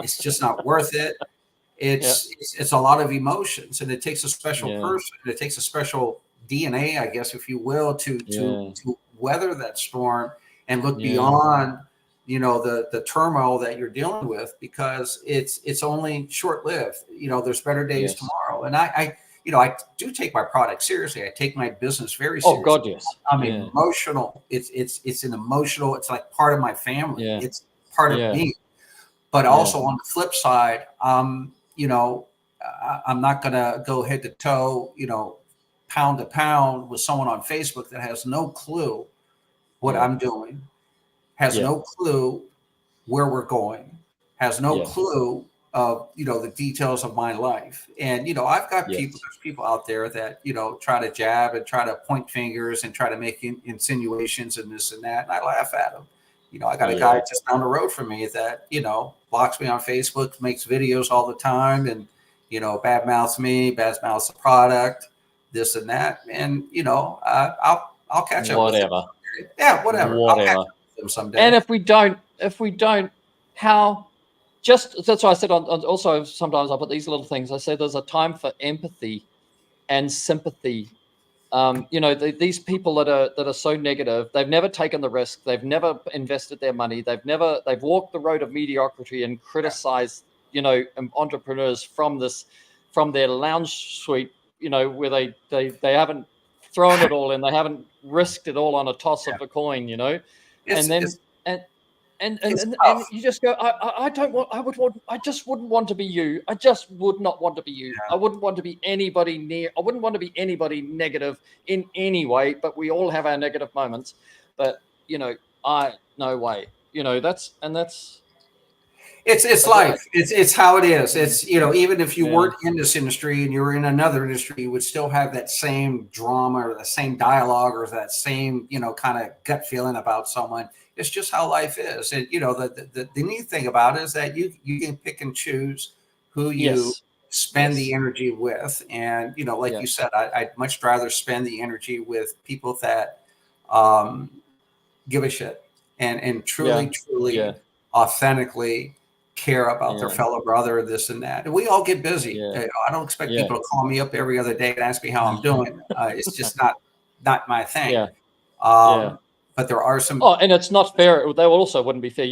It's just not worth it. It's a lot of emotions, and it takes a special person. It takes a special DNA, I guess, if you will, to weather that storm and look beyond the turmoil that you're dealing with, because it's only short-lived. There's better days tomorrow. And I do take my product seriously. I take my business very seriously. Oh God, yes. I'm emotional. It's an emotional, it's like part of my family. It's part of me. But also on the flip side, I'm not gonna go head to toe, pound to pound with someone on Facebook that has no clue what I'm doing. Has no clue where we're going, has no clue of, the details of my life. And, I've got there's people out there that, try to jab and try to point fingers and try to make insinuations and this and that. And I laugh at them. I got a guy just down the road from me that, blocks me on Facebook, makes videos all the time, and, bad mouths me, bad mouths the product, this and that. And, I'll catch up. Whatever. With yeah, whatever. Whatever. Someday. And if we don't, that's why I said also sometimes I put these little things. I say there's a time for empathy and sympathy These people that are so negative, they've never taken the risk, they've never invested their money, they've walked the road of mediocrity and criticized, entrepreneurs from their lounge suite, where they haven't thrown it all in, they haven't risked it all on a toss of a coin, It's, and then it's, and it's and tough. you just go, I just wouldn't want to be you. I just would not want to be you. Yeah. I wouldn't want to be anybody near. I wouldn't want to be anybody negative in any way. But we all have our negative moments. But no way. That's It's I don't- life. It's how it is. It's even if you Yeah. weren't in this industry and you were in another industry, you would still have that same drama or the same dialogue or that same kind of gut feeling about someone. It's just how life is. And the neat thing about it is that you can pick and choose who you Yes. spend the Yes. energy with. And like Yeah. you said, I'd much rather spend the energy with people that give a shit and truly Yeah. authentically care about their Yeah. fellow brother, this and that. And we all get busy. Yeah. I don't expect Yeah. people to call me up every other day and ask me how I'm doing. It's just not my thing. Yeah. Um, But there are some. Oh, and it's not fair. They also wouldn't be fair.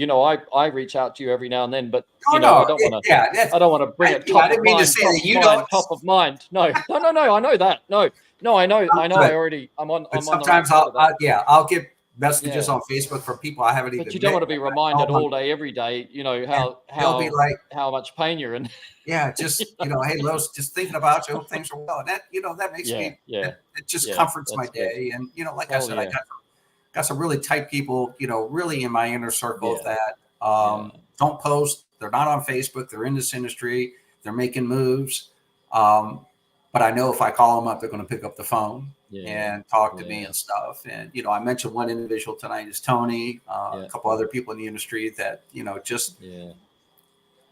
I reach out to you every now and then, but Oh, I no, don't want to. yeah, that's, I don't want to bring it top I didn't of mean to mind. say Top that of you mind. don't. Top of mind. No. I know that. No. I know. I But already. I'm on the right sometimes side of that. I'll get messages Yeah. on Facebook from people I haven't even But you don't met. want to be reminded all day, every day. They'll be like, how much pain you're in. yeah, just hey, Lowe's, just thinking about you. Hope things are well. And that that makes me. Yeah. It just Yeah, comforts my that's good. day. And like I Hell said, yeah. I got some really tight people. Really in my inner circle Yeah. that don't post. They're not on Facebook. They're in this industry. They're making moves. But I know if I call them up, they're going to pick up the phone and talk to me and stuff. And I mentioned one individual tonight is Tony. A couple other people in the industry that just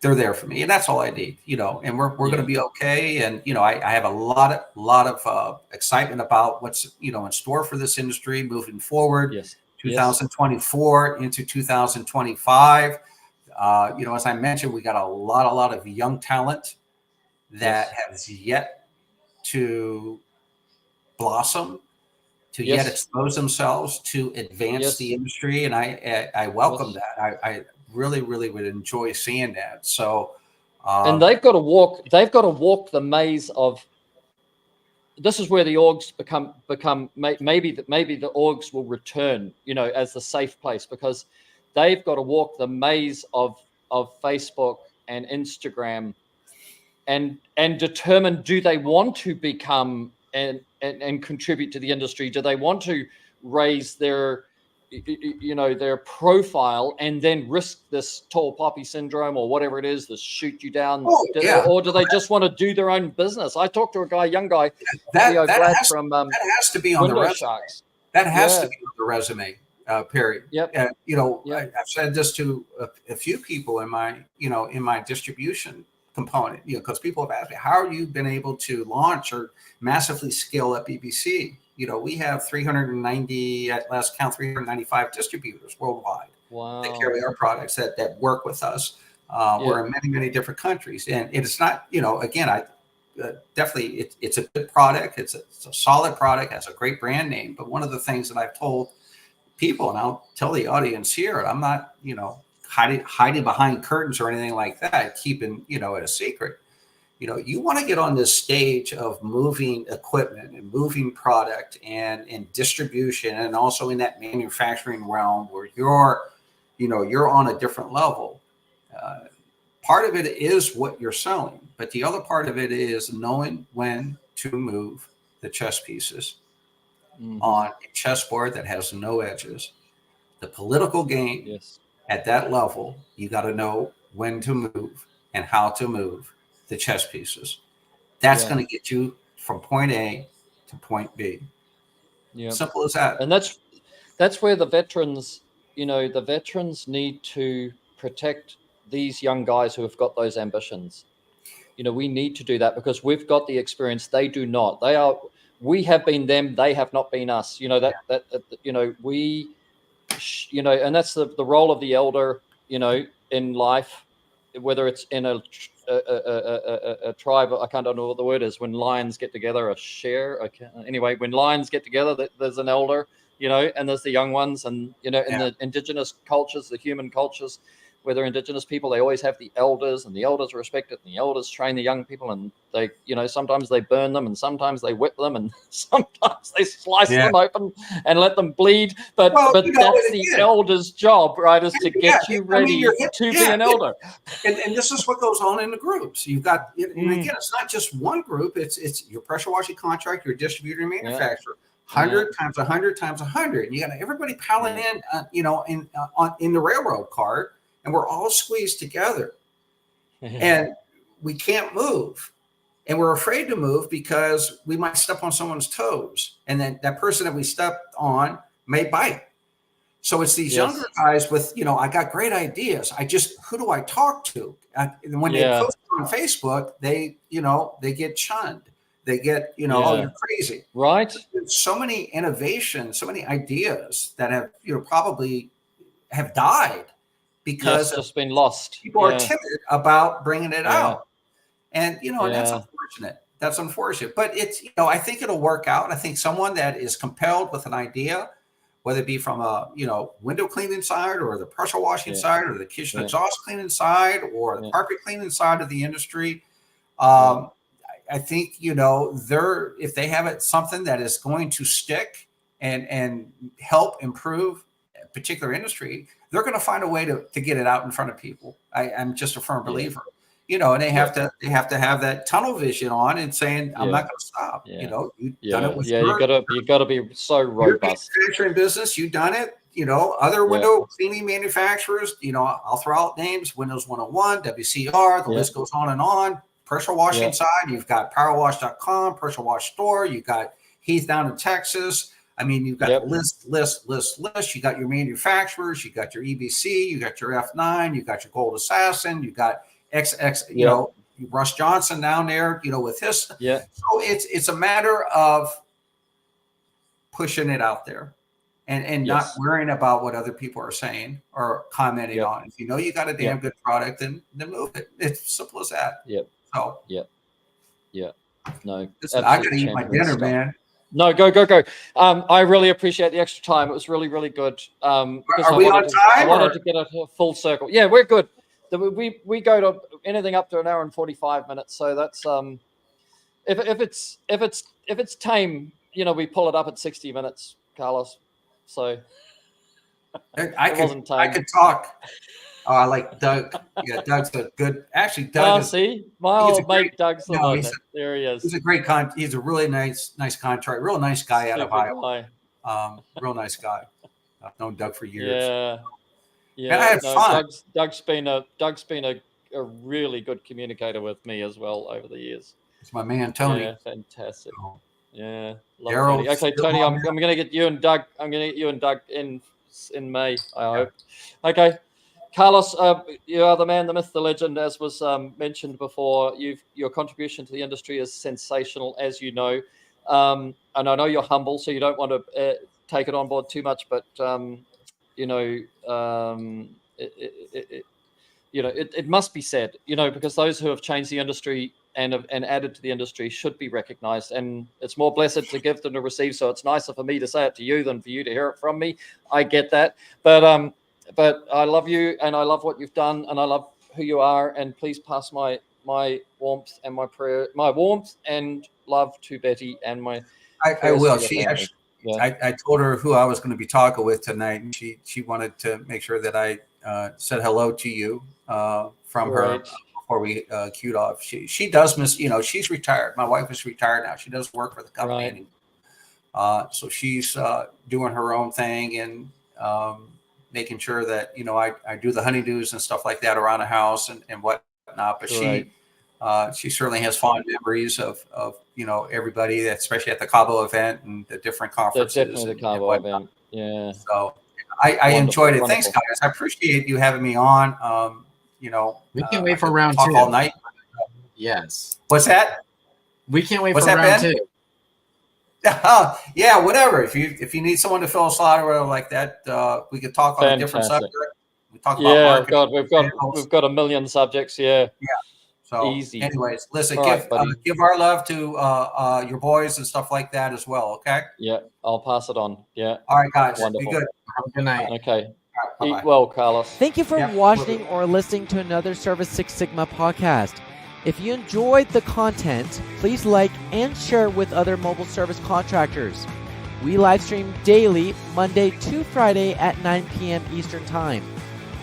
they're there for me, and that's all I need. And we're going to be okay. And I have a lot of excitement about what's in store for this industry moving forward. Yes. 2024 into 2025. As I mentioned, we got a lot of young talent that has yet to blossom, to yet expose themselves, to advance the industry, and I welcome that. I really would enjoy seeing that. So, and they've got to walk the maze of. This is where the orgs become maybe the orgs will return, as the safe place, because they've got to walk the maze of Facebook and Instagram and determine, do they want to become and contribute to the industry? Do they want to raise their profile and then risk this tall poppy syndrome or whatever it is, this shoot you down? Or do they just want to do their own business? I talked to a young guy, that has to be on the resume. Sharks. That has to be on the resume. Period. Yep. I've said this to a few people in my distribution component, because people have asked me, how have you been able to launch or massively scale up BBC? We have 390, at last count, 395 distributors worldwide. Wow. That carry our products that work with us. We're in many different countries, and it's not, again, I definitely, it's a good product. It's a solid product, has a great brand name. But one of the things that I've told people, and I'll tell the audience here, I'm not, hiding behind curtains or anything like that, keeping, it a secret. You want to get on this stage of moving equipment and moving product and distribution, and also in that manufacturing realm where you're on a different level. Part of it is what you're selling, but the other part of it is knowing when to move the chess pieces on a chessboard that has no edges. The political game at that level, you got to know when to move and how to move the chess pieces. That's going to get you from point A to point B. Simple as that. And that's where the veterans need to protect these young guys who have got those ambitions. We need to do that because we've got the experience. They do not. We have been them. They have not been us. And that's the role of the elder, in life. whether it's in a tribe, I can't know what the word is, when lions get together, anyway, when lions get together, there's an elder, and there's the young ones, and, in the indigenous cultures, the human cultures, whether indigenous people, they always have the elders, and the elders are respected, and the elders train the young people, and they, sometimes they burn them, and sometimes they whip them, and sometimes they slice them open and let them bleed. But that's the elder's job, right? Is to get you ready to be an elder. And this is what goes on in the groups. You've got, and again, it's not just one group. It's your pressure washing contractor, your distributor, and manufacturer. 100 times 100 times 100. You got everybody piling in, in the railroad cart. And we're all squeezed together, and we can't move, and we're afraid to move because we might step on someone's toes, and then that person that we stepped on may bite. So it's these younger guys with, I got great ideas. Who do I talk to? And when they post on Facebook, they get shunned. They get, oh, you're crazy. Right. There's so many innovations, so many ideas that have, probably have died. Because just been lost. People are timid about bringing it out. And, and that's unfortunate. That's unfortunate. But it's, I think it'll work out. I think someone that is compelled with an idea, whether it be from a, window cleaning side or the pressure washing side or the kitchen exhaust cleaning side or the carpet cleaning side of the industry. I think, if they have something that is going to stick and help improve a particular industry, they're going to find a way to get it out in front of people. I'm just a firm believer, and they have to have that tunnel vision on and saying, I'm not going to stop. You've done it with you got to be so robust. Your manufacturing business, you've done it. Other window cleaning manufacturers, I'll throw out names: Windows 101, WCR. The list goes on and on. Pressure washing side, you've got PowerWash.com, Pressure Wash Store. You've got Heath down in Texas. I mean, you've got the list. You got your manufacturers, you got your EBC, you got your F9, you got your Gold Assassin, you got XX, Russ Johnson down there, with his. Yeah. So it's a matter of pushing it out there and not worrying about what other people are saying or commenting on. If you got a damn good product, then move it. It's simple as that. Yep. So. Yeah. No. Listen, I gotta eat my dinner, man. No, go. I really appreciate the extra time. It was really, really good. Are we on time? I wanted to get a full circle. Yeah, we're good. We go to anything up to an hour and 45 minutes. So that's if it's tame, we pull it up at 60 minutes, Carlos. So I could talk. Oh, I like Doug. Yeah, Doug's a good. Actually, Doug. My old mate Doug's the one. There he is. He's a great He's a really nice contract. Real nice guy out of Iowa. Real nice guy. I've known Doug for years. Yeah. And I had fun. Doug's been a really good communicator with me as well over the years. It's my man Tony. Yeah, fantastic. Yeah, love Tony. Okay, Tony, I'm going to get you and Doug. I'm going to get you and Doug in May. I hope. Okay. Carlos, you are the man, the myth, the legend, as was mentioned before. Your contribution to the industry is sensational, as you know. And I know you're humble, so you don't want to take it on board too much. But it must be said, because those who have changed the industry and added to the industry should be recognized. And it's more blessed to give than to receive. So it's nicer for me to say it to you than for you to hear it from me. I get that, but I love you and I love what you've done and I love who you are. And please pass my warmth and my warmth and love to Betty and my. I will. She actually. Yeah. I told her who I was going to be talking with tonight, and she wanted to make sure that I said hello to you from her before we queued off. She does miss. She's retired. My wife is retired now. She does work for the company anymore. So she's doing her own thing and making sure that I do the honeydews and stuff like that around the house and whatnot. But she certainly has fond memories of everybody, especially at the Cabo event and the different conferences. That's definitely the Cabo event. Yeah. So I enjoyed it. Thanks, guys. I appreciate you having me on. We can't wait for round two all night. Yes. What's that? We can't wait for round two. Yeah, whatever. If you need someone to fill a slot or whatever like that, we could talk on a different subject. We talk about marketing. God, we've got a million subjects. Yeah. So, easy. anyways, listen, All right, buddy. give our love to your boys and stuff like that as well. Okay. Yeah, I'll pass it on. Yeah. All right, guys. Wonderful. Be good. Have a good night. Okay. Bye-bye. Eat well, Carlos. Thank you for Yeah, watching or listening to another Service Six Sigma podcast. If you enjoyed the content, please like and share with other mobile service contractors. We live stream daily, Monday to Friday at 9 p.m. Eastern Time.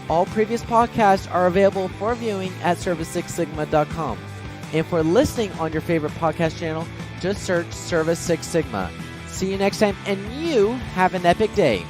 All previous podcasts are available for viewing at service6sigma.com. And for listening on your favorite podcast channel, just search Service Six Sigma. See you next time, and you have an epic day.